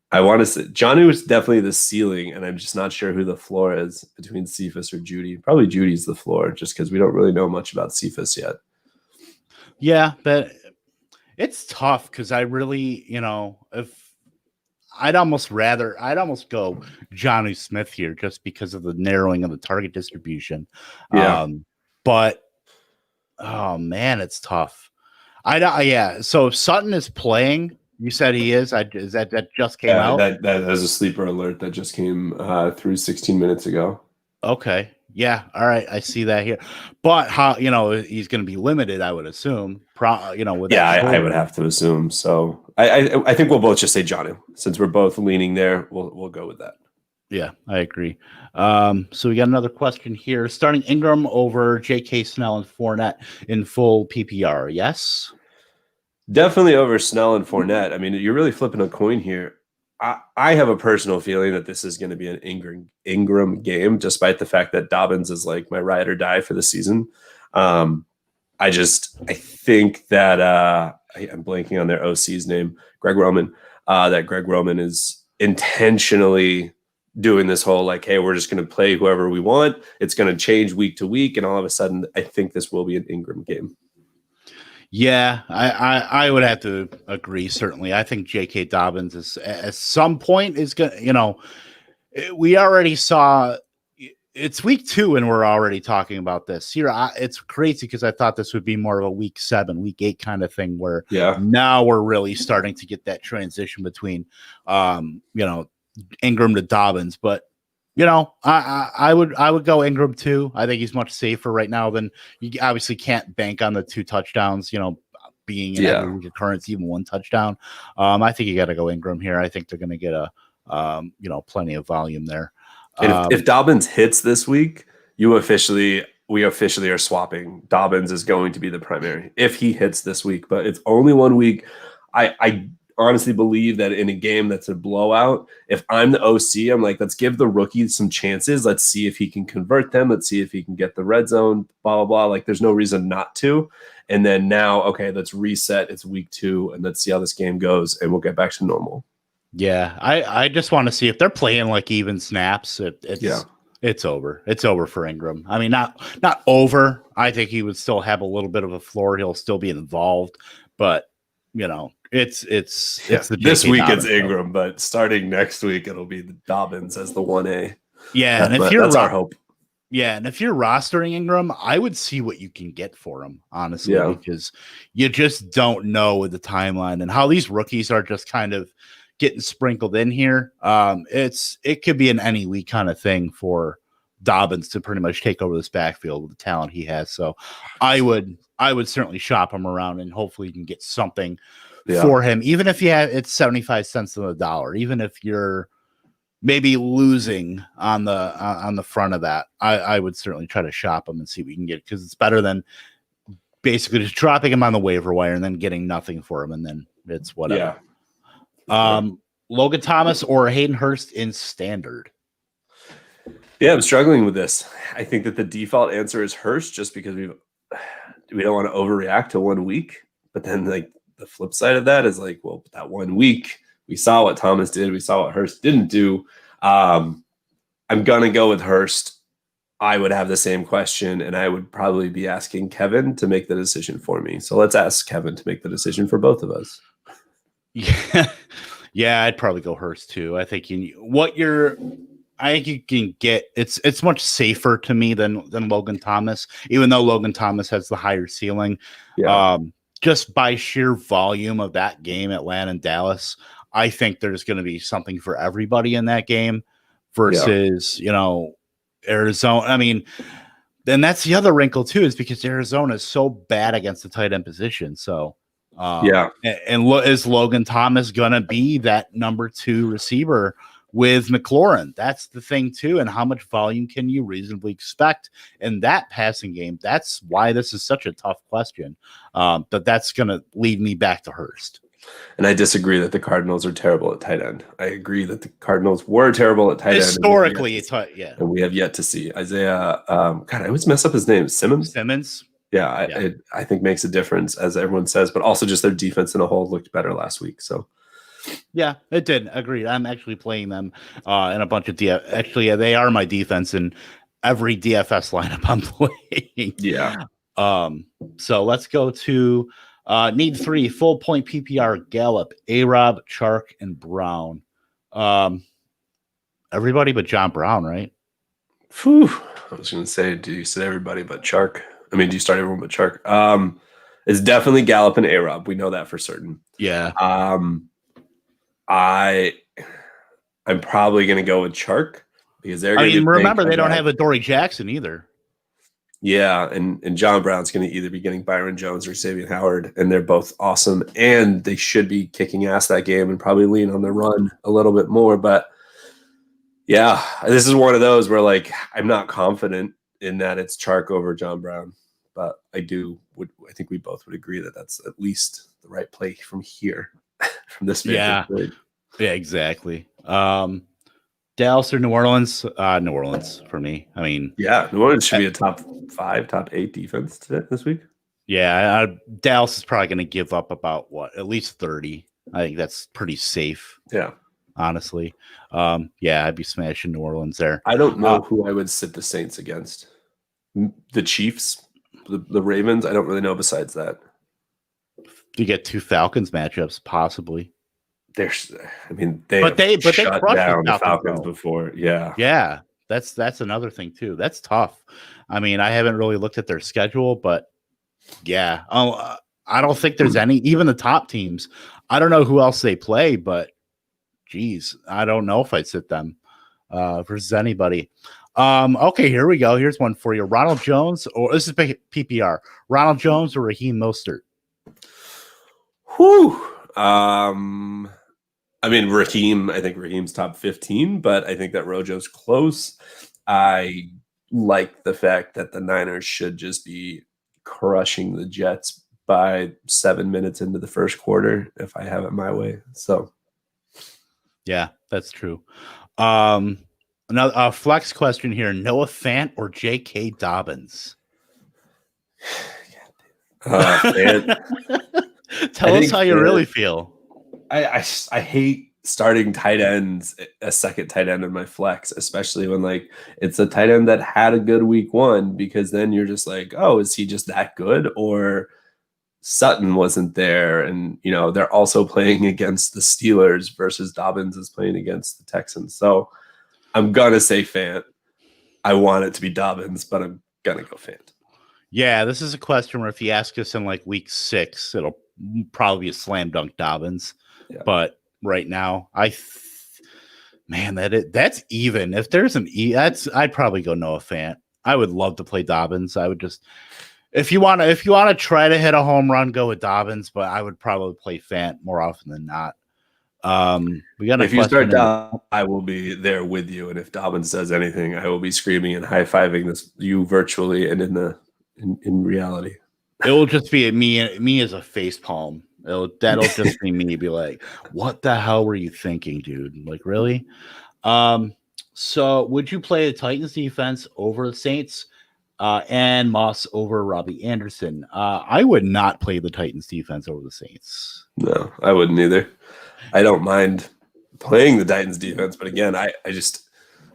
I want to say Jonnu is definitely the ceiling, and I'm just not sure who the floor is between Cephas or Jeudy. Probably Judy's the floor, just because we don't really know much about Cephas yet. Yeah, but it's tough because I really, if I'd almost go Jonnu Smith here just because of the narrowing of the target distribution. Yeah. But oh man, it's tough. Yeah. So if Sutton is playing, you said he is. Is that just came out? That is a sleeper alert that just came through 16 minutes ago. Okay. Yeah. All right. I see that here. But how he's going to be limited, I would assume. With I would have to assume. So I think we'll both just say Jonnu since we're both leaning there. We'll go with that. Yeah, I agree. So we got another question here. Starting Ingram over J.K. Snell and Fournette in full PPR, yes? Definitely over Snell and Fournette. I mean, you're really flipping a coin here. I have a personal feeling that this is going to be an Ingram game, despite the fact that Dobbins is like my ride or die for the season. I think that I'm blanking on their OC's name, Greg Roman, that Greg Roman is intentionally doing this whole like, hey, we're just going to play whoever we want. It's going to change week to week. And all of a sudden, I think this will be an Ingram game. Yeah, I would have to agree. Certainly, I think J.K. Dobbins is at some point is going to, we already saw it's week 2 and we're already talking about this here. It's crazy because I thought this would be more of a week 7, week 8 kind of thing where now we're really starting to get that transition between, Ingram to Dobbins. But, I would go Ingram too. I think he's much safer right now than you obviously can't bank on the 2 touchdowns, being in every occurrence, even 1 touchdown. I think you got to go Ingram here. I think they're going to get plenty of volume there. And if Dobbins hits this week, we officially are swapping. Dobbins is going to be the primary if he hits this week, but it's only 1 week. I honestly believe that in a game that's a blowout, if I'm the OC, I'm like, let's give the rookie some chances. Let's see if he can convert them. Let's see if he can get the red zone, blah, blah, blah. Like there's no reason not to. And then now, okay, let's reset. It's week 2 and let's see how this game goes and we'll get back to normal. Yeah. I just want to see if they're playing like even snaps. It's over. It's over for Ingram. I mean, not over. I think he would still have a little bit of a floor. He'll still be involved, but it's the this week Dobbins, it's Ingram, but starting next week it'll be the Dobbins as the 1A. Yeah, and that's our hope. Yeah, and if you're rostering Ingram, I would see what you can get for him, honestly, because you just don't know with the timeline and how these rookies are just kind of getting sprinkled in here. It could be an any week kind of thing for Dobbins to pretty much take over this backfield with the talent he has. So I would certainly shop him around and hopefully you can get something for him, even if it's 75 cents on the dollar, even if you're maybe losing on the front of that. I would certainly try to shop him and see what we can get, because it's better than basically just dropping him on the waiver wire and then getting nothing for him, and then it's whatever. Logan Thomas or Hayden Hurst in standard? Yeah, I'm struggling with this. I think that the default answer is Hurst, just because we don't want to overreact to 1 week. But then like the flip side of that is like, well, that 1 week we saw what Thomas did, we saw what Hurst didn't do. I'm gonna go with Hurst. I would have the same question, and I would probably be asking Kevin to make the decision for me. So let's ask Kevin to make the decision for both of us. Yeah, I'd probably go Hurst too. I think I think you can get it's much safer to me than Logan Thomas, even though Logan Thomas has the higher ceiling. Yeah. Just by sheer volume of that game, Atlanta and Dallas, I think there's going to be something for everybody in that game versus, Arizona. I mean, then that's the other wrinkle too, is because Arizona is so bad against the tight end position. So, is Logan Thomas going to be that number 2 receiver with McLaurin? That's the thing too. And how much volume can you reasonably expect in that passing game? That's why this is such a tough question. But that's going to lead me back to Hurst. And I disagree that the Cardinals are terrible at tight end. I agree that the Cardinals were terrible at tight end. Historically, and we have yet to see Isaiah. God, I always mess up his name. Simmons. Yeah, I think makes a difference, as everyone says, but also just their defense in a whole looked better last week. So. Yeah, it did. Agreed. I'm actually playing them in a bunch of Actually, they are my defense in every DFS lineup I'm playing. Yeah. So let's go to need 3 full point PPR: Gallup, A-Rob, Chark, and Brown. Everybody but John Brown, right? Whew. I was going to say, do you say everybody but Chark? I mean, do you start everyone but Chark? It's definitely Gallup and A-Rob. We know that for certain. Yeah. I'm probably going to go with Chark because they're. Remember they don't have a Dory Jackson either. Yeah, and John Brown's going to either be getting Byron Jones or Xavier Howard, and they're both awesome, and they should be kicking ass that game and probably lean on the run a little bit more. But yeah, this is one of those where I'm not confident in that it's Chark over John Brown, but I think we both would agree that that's at least the right play from here. From this point. Yeah, exactly. Dallas or New Orleans? New Orleans for me. I mean, yeah, New Orleans should be a top 5, top 8 defense this week. Yeah, Dallas is probably going to give up about at least 30. I think that's pretty safe. Yeah, honestly. I'd be smashing New Orleans there. I don't know who I would sit the Saints against. The Chiefs, the Ravens. I don't really know besides that. You get 2 Falcons matchups, possibly. They crushed down the Falcons before. Yeah. That's another thing too. That's tough. I mean, I haven't really looked at their schedule, but yeah. I don't think there's any, even the top teams. I don't know who else they play, but geez, I don't know if I'd sit them versus anybody. Okay, here we go. Here's one for you. Ronald Jones, or this is PPR. Ronald Jones or Raheem Mostert? Whew. I think Raheem's top 15, but I think that Rojo's close. I like the fact that the Niners should just be crushing the Jets by 7 minutes into the first quarter if I have it my way. So, yeah, that's true. Another flex question here: Noah Fant or J.K. Dobbins? Fant. Tell us how you really feel. I hate starting tight ends, a second tight end in my flex, especially when it's a tight end that had a good week 1, because then you're just like, oh, is he just that good? Or Sutton wasn't there, and they're also playing against the Steelers versus Dobbins is playing against the Texans. So I'm gonna say Fant. I want it to be Dobbins, but I'm gonna go Fant. Yeah, this is a question where if you ask us in week 6, it'll probably be a slam dunk Dobbins. Yeah. But right now, that's even. If there's an I'd probably go Noah Fant. I would love to play Dobbins. I would just, if you want to try to hit a home run, go with Dobbins. But I would probably play Fant more often than not. If you start down, I will be there with you, and if Dobbins does anything, I will be screaming and high fiving you virtually and in reality. It will just be me as a face palm. That'll just be me be like, what the hell were you thinking, dude? Really? So would you play the Titans defense over the Saints and Moss over Robbie Anderson? I would not play the Titans defense over the Saints. No, I wouldn't either. I don't mind playing the Titans defense, but again, I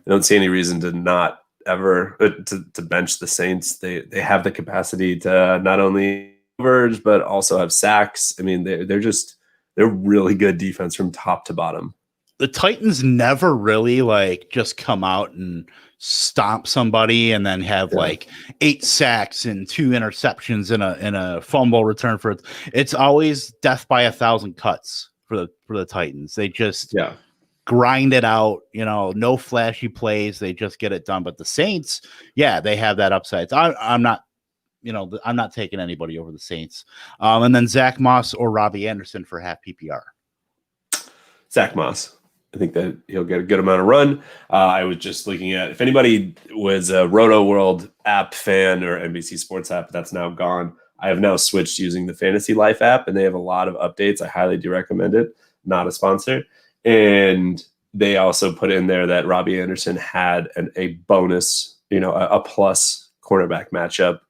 don't see any reason to not ever to bench the Saints. They have the capacity to not only converge but also have sacks. I mean, they're really good defense from top to bottom. the Titans never really like just come out and stomp somebody and then have like 8 sacks and 2 interceptions in a fumble return for it. It's always death by 1,000 cuts for the Titans. They just grind it out, no flashy plays. They just get it done. But the Saints, they have that upside. So I'm not, I'm not taking anybody over the Saints. And then Zach Moss or Robbie Anderson for half PPR. Zach Moss. I think that he'll get a good amount of run. I was just looking at if anybody was a Roto World app fan or NBC Sports app, that's now gone. I have now switched using the Fantasy Life app, and they have a lot of updates. I highly do recommend it. Not a sponsor. And they also put in there that Robbie Anderson had a bonus, a plus cornerback matchup.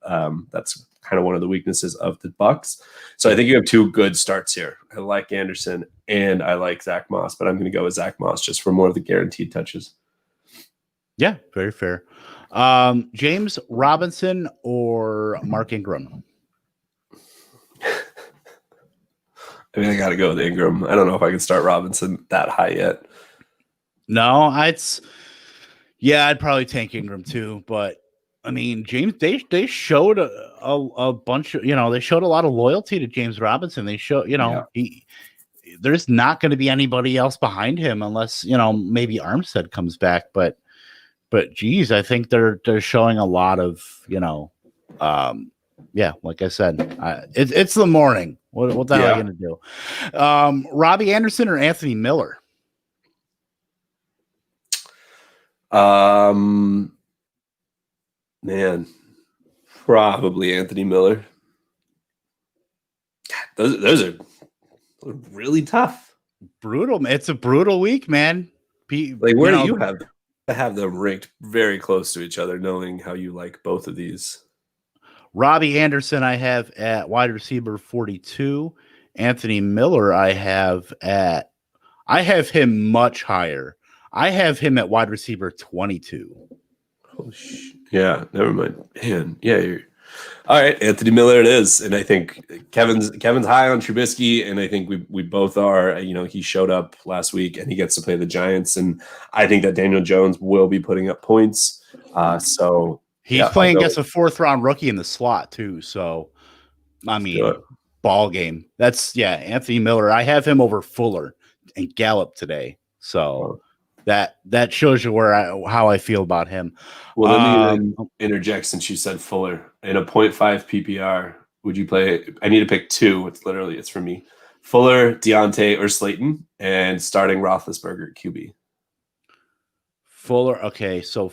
That's kind of one of the weaknesses of the Bucs. So I think you have 2 good starts here. I like Anderson and I like Zach Moss, but I'm going to go with Zach Moss just for more of the guaranteed touches. Yeah, very fair. James Robinson or Mark Ingram? I mean, I got to go with Ingram. I don't know if I can start Robinson that high yet. No, I'd probably tank Ingram too, but I mean, James, they showed a bunch of, they showed a lot of loyalty to James Robinson. They show, there's not going to be anybody else behind him unless, maybe Armstead comes back. But geez, I think they're showing a lot of, like I said, it's the morning. What the hell are you going to do? Robbie Anderson or Anthony Miller? Man, probably Anthony Miller. Those are really tough. Brutal. It's a brutal week, man. Where do you have them ranked very close to each other, knowing how you like both of these? Robbie Anderson, I have at wide receiver 42. Anthony Miller, I have him much higher. I have him at wide receiver 22. Oh, yeah, never mind. Man, you're all right. Anthony Miller it is. And I think Kevin's high on Trubisky, and I think we both are. He showed up last week and he gets to play the Giants, and I think that Daniel Jones will be putting up points. So he's playing against a 4th-round rookie in the slot too. So I mean, ball game. That's Anthony Miller. I have him over Fuller and Gallup today. So that shows you how I feel about him. Well, let me interject since you said Fuller. In a 0.5 PPR, would you play? I need to pick 2. It's for me. Fuller, Deontay, or Slayton, and starting Roethlisberger at QB. Fuller. Okay, so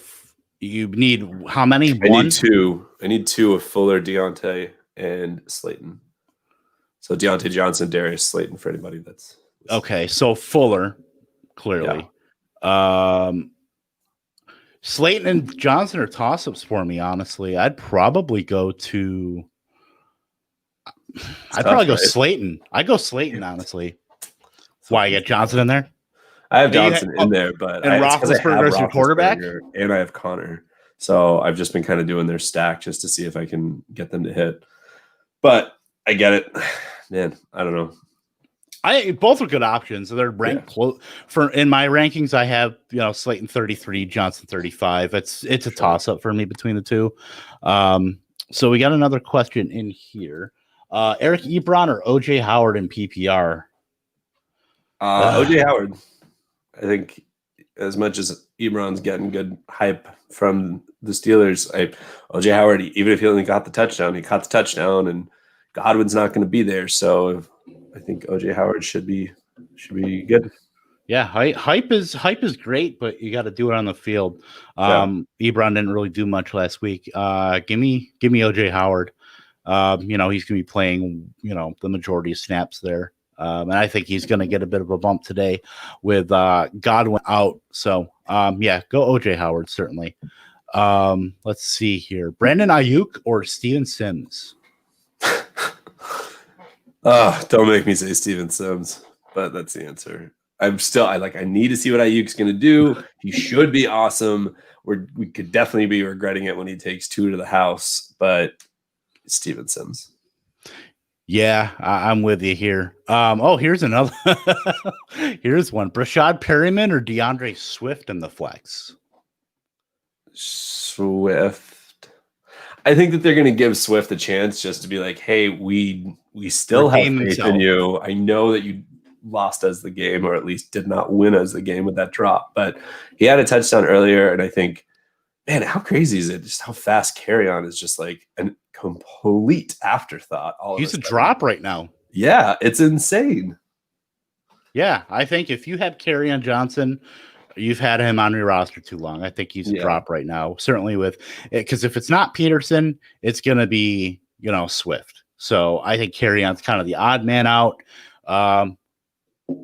you need how many? I need 2 of Fuller, Deontay, and Slayton. So Deontay Johnson, Darius Slayton for anybody that's okay. So Fuller, clearly. Yeah. Slayton and Johnson are toss-ups for me, honestly. I'd probably go Slayton. I'd go Slayton, honestly. Why, you got Johnson in there? I have Johnson in there, but Roethlisberger is your quarterback? And I have Connor. So I've just been kind of doing their stack just to see if I can get them to hit. But I get it. Man, I don't know. Both are good options. They're ranked close. In my rankings, I have Slayton 33, Johnson 35. It's a toss up for me between the two. So we got another question in here. Eric Ebron or OJ Howard in PPR? OJ Howard. I think as much as Ebron's getting good hype from the Steelers, OJ Howard, even if he only got the touchdown, he caught the touchdown, and Godwin's not going to be there. So I think OJ Howard should be good. Yeah, hype is great, but you got to do it on the field. Ebron didn't really do much last week. Give me OJ Howard. He's going to be playing the majority of snaps there, and I think he's going to get a bit of a bump today with Godwin out. So go OJ Howard certainly. Let's see here: Brandon Ayuk or Steven Sims. Don't make me say Steven Sims, but that's the answer. I need to see what Ayuk's going to do. He should be awesome. We could definitely be regretting it when he takes 2 to the house, but Steven Sims. Yeah, I'm with you here. Here's another. Here's one: Brashad Perryman or DeAndre Swift in the flex. Swift. I think that they're going to give Swift a chance just to be like, hey, we still have faith in you. I know that you lost us the game, or at least did not win us the game with that drop, but he had a touchdown earlier, and I think, man, how crazy is it? Just how fast carry on is just like a complete afterthought. He's a drop right now. Yeah, it's insane. Yeah, I think if you have Kerryon Johnson, you've had him on your roster too long. I think he's a drop right now. Certainly with it, because if it's not Peterson, it's going to be, Swift. So I think Kerryon's kind of the odd man out.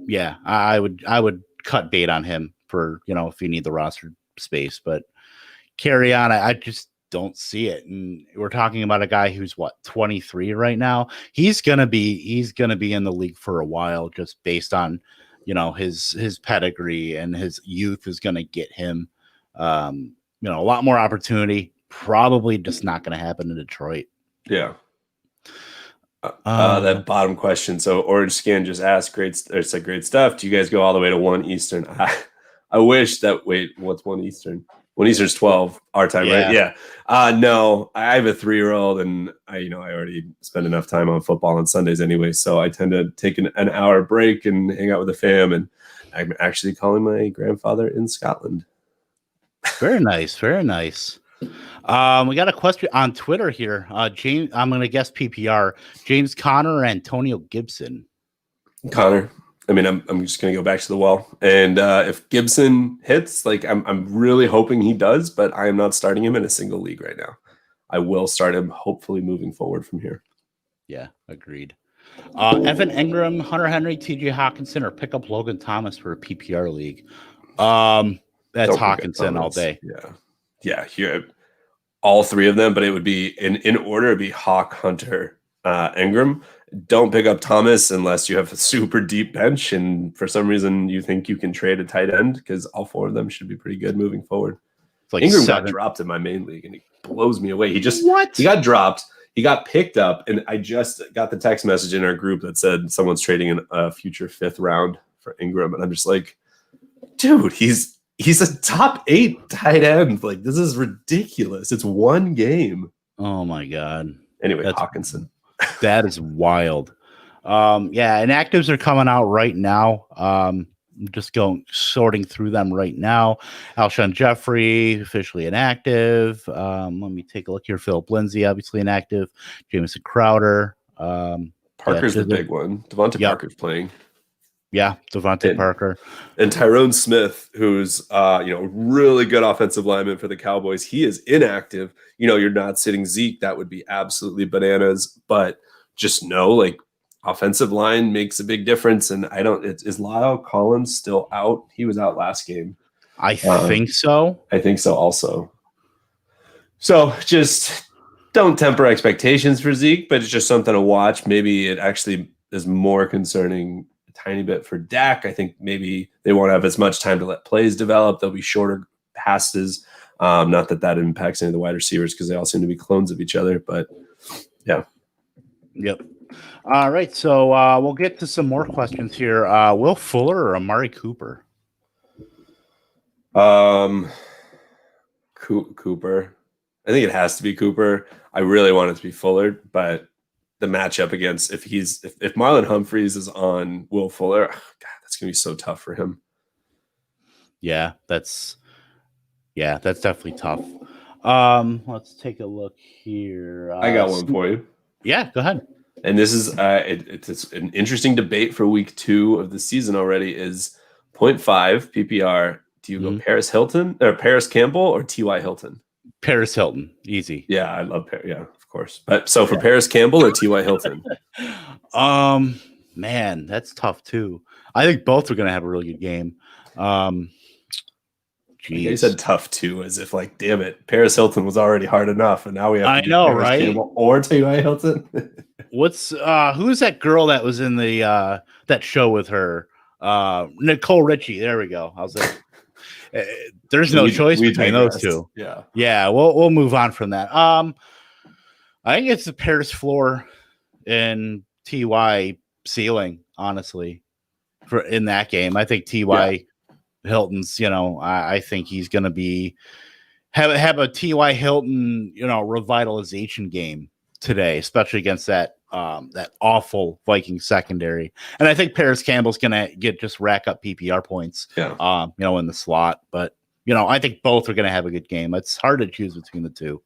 Yeah, I would cut bait on him for, if you need the roster space, but Kerryon, I just don't see it. And we're talking about a guy who's 23 right now. He's gonna be in the league for a while, just based on his pedigree, and his youth is gonna get him a lot more opportunity. Probably just not gonna happen in Detroit. Yeah. That bottom question. So Orange Scan just asked, great stuff. Do you guys go all the way to 1 Eastern? I wish that. Wait, what's 1 Eastern? 1 Eastern's 12 our time, right? Yeah. No, I have a 3-year-old, and I already spend enough time on football on Sundays anyway. So I tend to take an hour break and hang out with the fam. And I'm actually calling my grandfather in Scotland. Very nice. Very nice. We got a question on Twitter here. James, I'm going to guess PPR. James Conner or Antonio Gibson? Conner. I mean, I'm just going to go back to the well. And if Gibson hits, I'm really hoping he does, but I am not starting him in a single league right now. I will start him hopefully moving forward from here. Yeah, agreed. Evan Engram, Hunter Henry, TJ Hawkinson, or pick up Logan Thomas for a PPR league. That's Hawkinson all day. Yeah. Here, all three of them, but it would be in order. It'd be Hawk, Hunter, Engram. Don't pick up Thomas unless you have a super deep bench, and for some reason you think you can trade a tight end, because all four of them should be pretty good moving forward. Ingram got dropped in my main league, and it blows me away. He got dropped. He got picked up, and I just got the text message in our group that said someone's trading a future 5th round for Ingram, and I'm just like, dude, he's a top 8 tight end. This is ridiculous. It's one game. Oh my god. Anyway, Hawkinson. That is wild. Inactives are coming out right now. I'm just sorting through them right now. Alshon Jeffrey, officially inactive. Let me take a look here. Philip Lindsay, obviously inactive. Jamison Crowder. Parker's the big one. Devontae Parker's playing. Yeah, Devontae Parker. And Tyrone Smith, who's really good offensive lineman for the Cowboys. He is inactive. You're not sitting Zeke. That would be absolutely bananas. But just know, offensive line makes a big difference. And is Lyle Collins still out? He was out last game. I think so. I think so also. So just don't temper expectations for Zeke, but it's just something to watch. Maybe it actually is more concerning tiny bit for Dak. I think maybe they won't have as much time to let plays develop. There'll be shorter passes. Not that impacts any of the wide receivers, because they all seem to be clones of each other. But yeah. Yep. All right. So we'll get to some more questions here. Will Fuller or Amari Cooper? Cooper. I think it has to be Cooper. I really want it to be Fuller, but the matchup against if Marlon Humphreys is on Will Fuller, God, that's gonna be so tough for him. Yeah, that's definitely tough. Let's take a look here. I got one for you. Yeah, go ahead. And this is it's an interesting debate for week 2 of the season already. Is 0.5 PPR. Do you go Paris Hilton or Paris Campbell or T.Y. Hilton? Paris Hilton, easy. Yeah, I love Paris. Yeah, of course. But so for Paris Campbell or T.Y. Hilton? Man, that's tough too. I think both are going to have a really good game. You said tough too, as if damn it, Paris Hilton was already hard enough, and now we have. I know, Paris right? Campbell or T.Y. Hilton. Who's that girl that was in the that show with her? Nicole Richie. There we go. I was like, there's no choice between those two. Yeah. We'll move on from that. I think it's the Paris floor, and Ty ceiling, honestly, for in that game. I think Ty Hilton's, I think he's going to be have a Ty Hilton, revitalization game today, especially against that awful Viking secondary. And I think Paris Campbell's going to just rack up PPR points, in the slot. But I think both are going to have a good game. It's hard to choose between the two.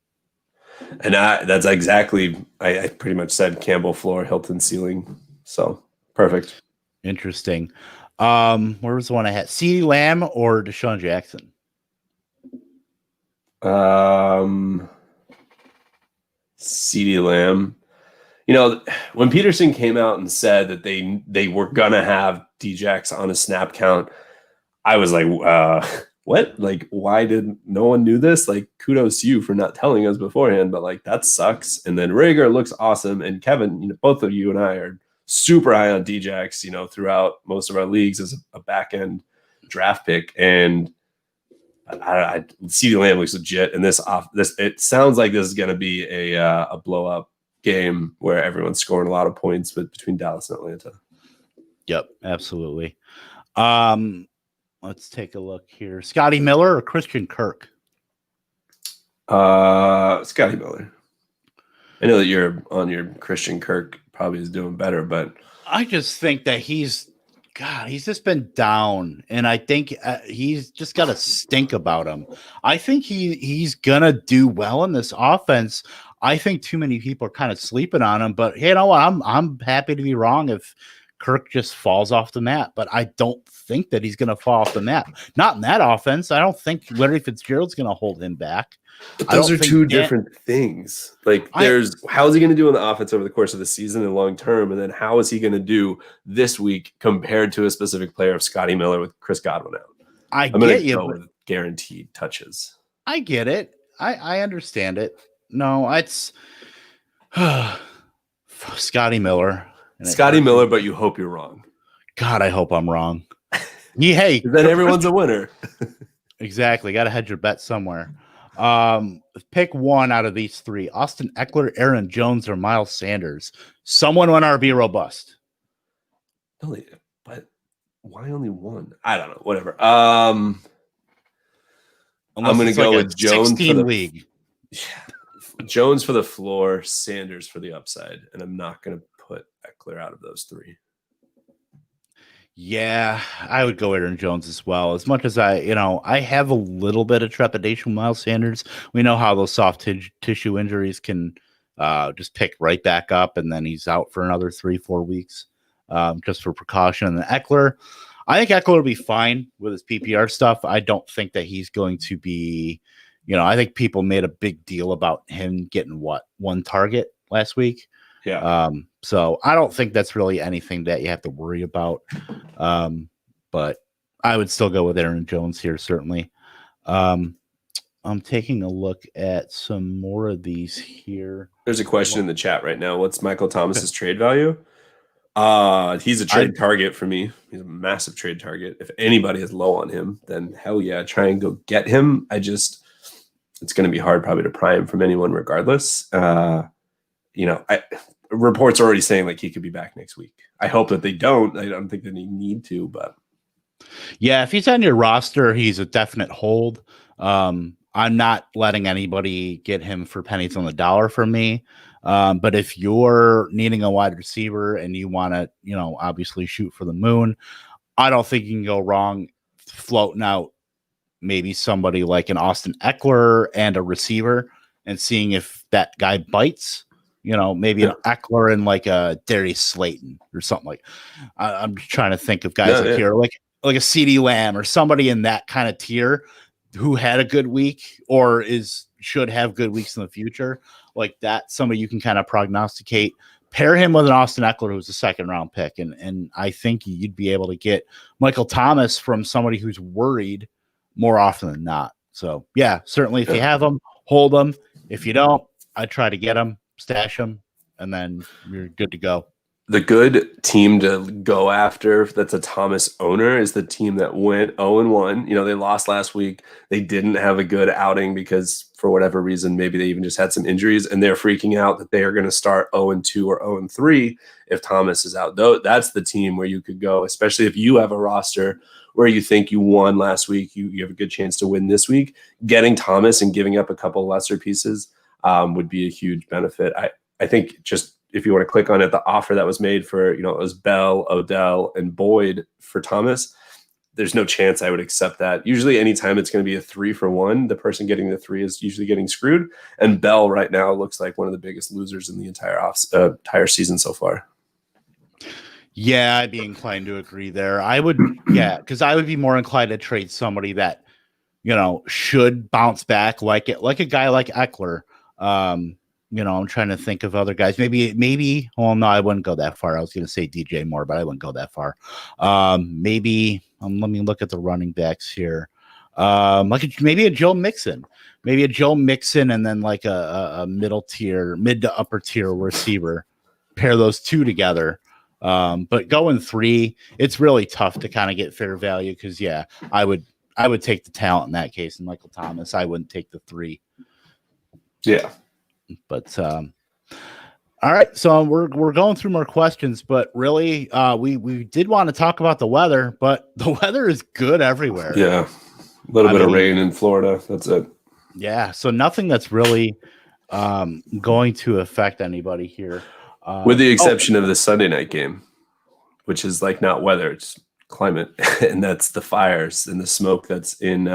And that's exactly, I pretty much said Campbell floor, Hilton ceiling. So perfect. Interesting. Where was the one I had? CeeDee Lamb or Deshaun Jackson? CeeDee Lamb. When Peterson came out and said that they were gonna have Djax on a snap count, I was like, what? Like, why did no one do this? Like, kudos to you for not telling us beforehand, but like that sucks. And then Rager looks awesome, and Kevin, both of you and I are super high on Djax, throughout most of our leagues as a back end draft pick. And I CeeDee Lamb looks legit, and this it sounds like this is going to be a blow up game where everyone's scoring a lot of points between Dallas and Atlanta. Yep, absolutely. Let's take a look here. Scotty Miller or Christian Kirk? Scotty Miller. I know that you're on your Christian Kirk probably is doing better, but I just think that he's just been down, and I think he's just got a stink about him. I think he's gonna do well in this offense. I think too many people are kind of sleeping on him, but you know what? I'm happy to be wrong if Kirk just falls off the map, but I don't think that he's going to fall off the map. Not in that offense. I don't think Larry Fitzgerald's going to hold him back. But those are two different things. Like, how is he going to do on the offense over the course of the season and long term? And then how is he going to do this week compared to a specific player of Scotty Miller with Chris Godwin out? I'm get you, with guaranteed touches. I get it. I understand it. No, it's Scotty Miller. Scotty Miller, but you hope you're wrong. God, I hope I'm wrong. Hey, then everyone's a winner. Exactly. Got to hedge your bet somewhere. Pick one out of these three: Austin Eckler, Aaron Jones, or Miles Sanders. Someone on RB robust. But why only one? I don't know. Whatever. I'm going to go with Jones for the league. Yeah. Jones for the floor, Sanders for the upside, and I'm not going to put Eckler out of those three. Yeah, I would go Aaron Jones as well. As much as I have a little bit of trepidation with Miles Sanders. We know how those soft tissue injuries can just pick right back up, and then he's out for another 3-4 weeks just for precaution. And then Eckler, I think Eckler will be fine with his PPR stuff. I don't think that he's going to be, I think people made a big deal about him getting one target last week. Yeah. So I don't think that's really anything that you have to worry about. But I would still go with Aaron Jones here, certainly. I'm taking a look at some more of these here. There's a question in the chat right now. What's Michael Thomas's trade value? He's a trade target for me. He's a massive trade target. If anybody is low on him, then hell yeah, try and go get him. It's going to be hard probably to pry him from anyone regardless. Reports are already saying like he could be back next week. I hope that they don't. I don't think that they need to, but yeah, if he's on your roster, he's a definite hold. I'm not letting anybody get him for pennies on the dollar from me. But if you're needing a wide receiver and you want to, obviously shoot for the moon, I don't think you can go wrong floating out maybe somebody like an Austin Eckler and a receiver and seeing if that guy bites. Maybe an Eckler and like a Darius Slayton or something like. I'm trying to think of guys here, like a CeeDee Lamb or somebody in that kind of tier who had a good week or should have good weeks in the future. Like that, somebody you can kind of prognosticate. Pair him with an Austin Eckler who's a second-round pick, and I think you'd be able to get Michael Thomas from somebody who's worried more often than not. So yeah, certainly if you have them, hold them. If you don't, I try to get them. Stash them, and then you're good to go. The good team to go after that's a Thomas owner is the team that went 0-1. They lost last week. They didn't have a good outing because for whatever reason, maybe they even just had some injuries and they're freaking out that they are going to start 0-2 or 0-3 if Thomas is out. Though that's the team where you could go, especially if you have a roster where you think you won last week, you have a good chance to win this week. Getting Thomas and giving up a couple lesser pieces would be a huge benefit. I think just if you want to click on it, the offer that was made for, it was Bell, Odell, and Boyd for Thomas. There's no chance I would accept that. Usually anytime it's going to be a 3-for-1, the person getting the 3 is usually getting screwed. And Bell right now looks like one of the biggest losers in the entire season so far. Yeah, I'd be inclined to agree there. Because I would be more inclined to trade somebody that, should bounce back like a guy like Eckler. I'm trying to think of other guys. Maybe. Well, no, I wouldn't go that far. I was going to say DJ Moore, but I wouldn't go that far. Maybe. Let me look at the running backs here. Maybe a Joe Mixon. Maybe a Joe Mixon, and then like a mid to upper tier receiver. Pair those two together. But going 3, it's really tough to kind of get fair value because I would take the talent in that case. And Michael Thomas, I wouldn't take the 3. Yeah. But all right, so we're going through more questions, but really we did want to talk about the weather, but the weather is good everywhere. Yeah, a little bit of rain in Florida. That's it. Yeah, so nothing that's really going to affect anybody here, with the exception of the Sunday night game, which is like not weather, it's climate, and that's the fires and the smoke that's in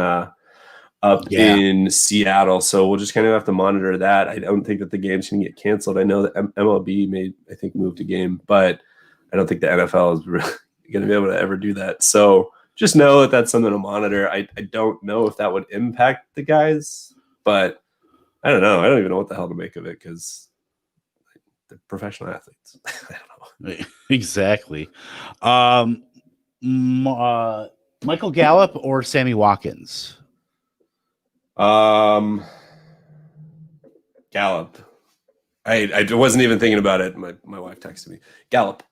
in Seattle. So we'll just kind of have to monitor that. I don't think that the game's going to get canceled. I know that MLB moved a game, but I don't think the NFL is really going to be able to ever do that. So just know that that's something to monitor. I don't know if that would impact the guys, but I don't know. I don't even know what the hell to make of it because they're professional athletes. I don't know. Exactly. Michael Gallup or Sammy Watkins? Gallup. I wasn't even thinking about it. My wife texted me. Gallup.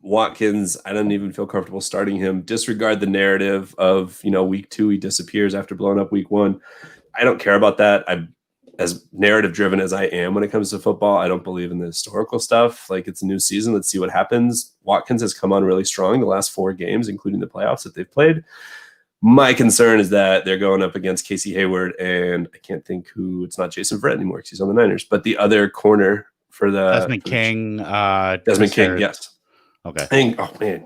Watkins, I don't even feel comfortable starting him. Disregard the narrative of, week 2, he disappears after blowing up week 1. I don't care about that. I'm as narrative driven as I am when it comes to football. I don't believe in the historical stuff. Like, it's a new season. Let's see what happens. Watkins has come on really strong the last 4 games, including the playoffs that they've played. My concern is that they're going up against Casey Hayward, and I can't think who. It's not Jason Verrett anymore because he's on the Niners, but the other corner for the Desmond King. Desmond King, Harris. yes. Okay.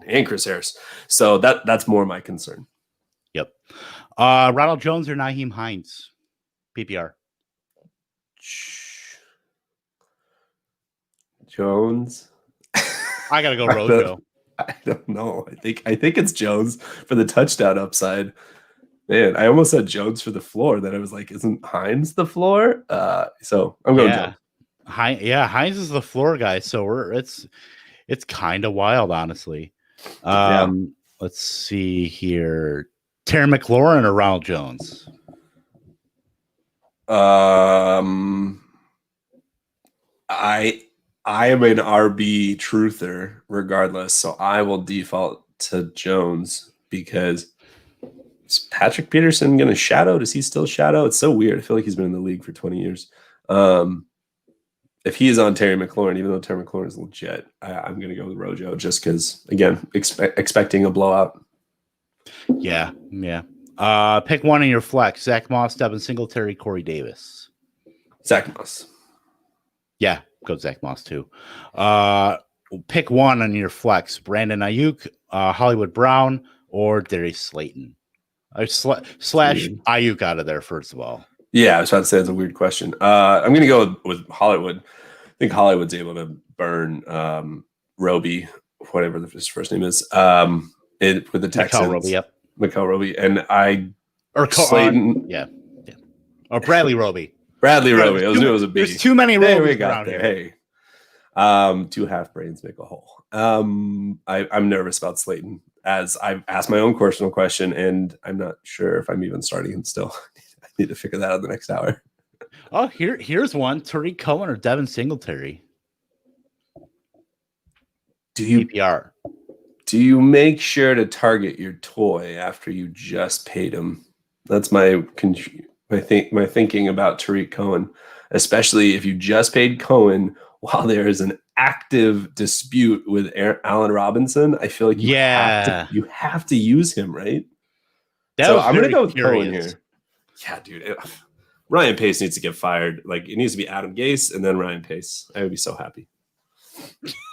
And Chris Harris. So that's more my concern. Yep. Ronald Jones or Nyheim Hines? PPR. Jones. I gotta go Rojo. I don't know. I think it's Jones for the touchdown upside. Man, I almost said Jones for the floor. Then I was like, isn't Hines the floor? So I'm going Jones. Hines is the floor guy. So it's kind of wild, honestly. Let's see here. Terry McLaurin or Ronald Jones? I am an RB truther regardless, so I will default to Jones because is Patrick Peterson going to shadow? Does he still shadow? It's so weird. I feel like he's been in the league for 20 years. If he is on Terry McLaurin, even though Terry McLaurin is legit, I'm going to go with Rojo just because, again, expecting a blowout. Yeah. Pick one in your flex. Zach Moss, Devin Singletary, Corey Davis. Zach Moss. Yeah, go Zach Moss too. Pick one on your flex. Brandon Ayuk, Hollywood Brown, or Darius Slayton. Slash Ayuk out of there, first of all. Yeah, I was about to say it's a weird question. I'm going to go with Hollywood. I think Hollywood's able to burn Roby, whatever his first name is, with the Texans. Mikel Roby, yep. Mikel Roby. And Slayton. Yeah. Or Bradley Roby. Bradley Roby. I knew it was a B. There's too many Robies we got there. Here. Hey. 2 half brains make a whole. I'm nervous about Slayton, as I've asked my own personal question, and I'm not sure if I'm even starting him still. I need to figure that out in the next hour. Oh, here's one. Tariq Cohen or Devin Singletary? PPR. Do you make sure to target your toy after you just paid him? That's my my thinking about Tariq Cohen, especially if you just paid Cohen while there is an active dispute with Allen Robinson. I feel like you have to use him, right? I'm gonna go with Cohen here. Yeah, dude. Ryan Pace needs to get fired. Like, it needs to be Adam Gase and then Ryan Pace. I would be so happy.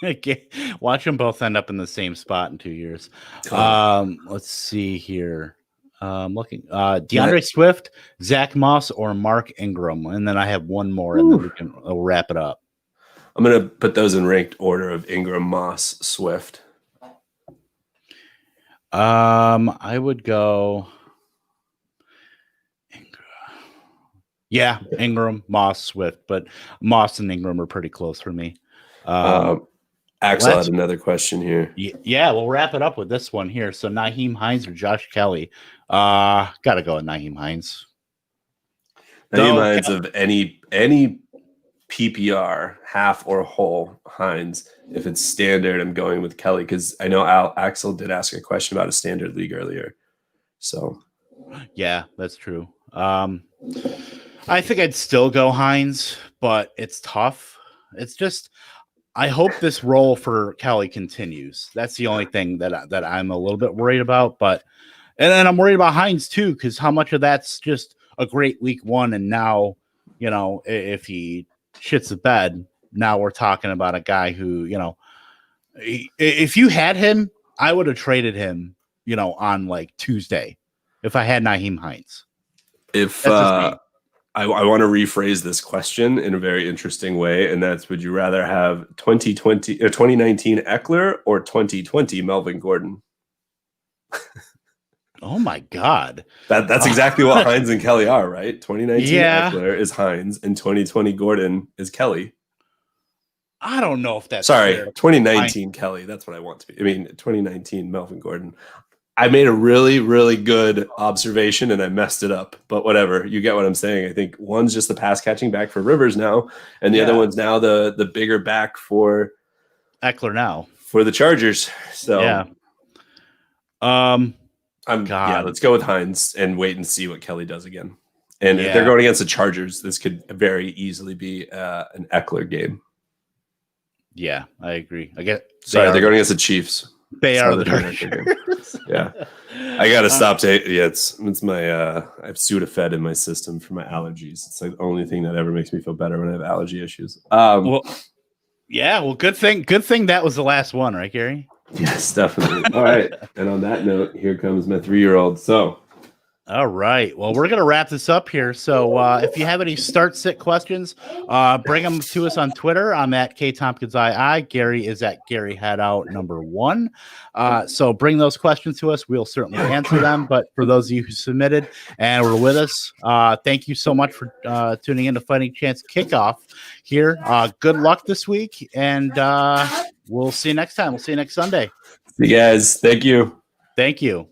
Okay. Watch them both end up in the same spot in 2 years. Let's see here. Looking DeAndre Swift, Zach Moss, or Mark Ingram, and then I have one more, and then we'll wrap it up. I'm gonna put those in ranked order of Ingram, Moss, Swift. I would go Ingram, Moss, Swift, but Moss and Ingram are pretty close for me. Axel had another question here. Yeah, we'll wrap it up with this one here. So Nyheim Hines or Josh Kelly? Gotta go with Nyheim Hines. Nyheim Hines of any PPR, half or whole Hines. If it's standard, I'm going with Kelly because I know Axel did ask a question about a standard league earlier. So yeah, that's true. I think I'd still go Hines, but it's tough. It's just I hope this role for Kelly continues. That's the only thing that I'm a little bit worried about. And then I'm worried about Hines too, because how much of that's just a great week one, and now, if he shits the bed, now we're talking about a guy who, if you had him, I would have traded him, on like Tuesday, if I had Nyheim Hines. I want to rephrase this question in a very interesting way, and that's: would you rather have 2019 Eckler or 2020 Melvin Gordon? Oh my God, that's exactly what Hines and Kelly are, right? 2019 Eckler is Hines, and 2020 Gordon is Kelly. I don't know if that's fair. 2019 Hines. Kelly. That's what I want to be. I mean, 2019 Melvin Gordon. I made a really, really good observation and I messed it up, but whatever. You get what I'm saying. I think one's just the pass catching back for Rivers now, and the other one's now the bigger back for Eckler now for the Chargers. So yeah. Let's go with Hines and wait and see what Kelly does again. And if they're going against the Chargers, this could very easily be an Eckler game. Yeah, I agree. They're going against the Chiefs. They are the Chargers. Yeah, I gotta stop taking. Yeah, it's my. I have Sudafed in my system for my allergies. It's like the only thing that ever makes me feel better when I have allergy issues. Well, good thing that was the last one, right, Gary? Yes, definitely. All right, and on that note, here comes my 3-year-old. So. All right. Well, we're going to wrap this up here. So if you have any start-sit questions, bring them to us on Twitter. I'm at KTompkinsII. Gary is at GaryHeadout1. So bring those questions to us. We'll certainly answer them. But for those of you who submitted and were with us, thank you so much for tuning in to Fighting Chance Kickoff here. Good luck this week, and we'll see you next time. We'll see you next Sunday. See you guys. Thank you. Thank you.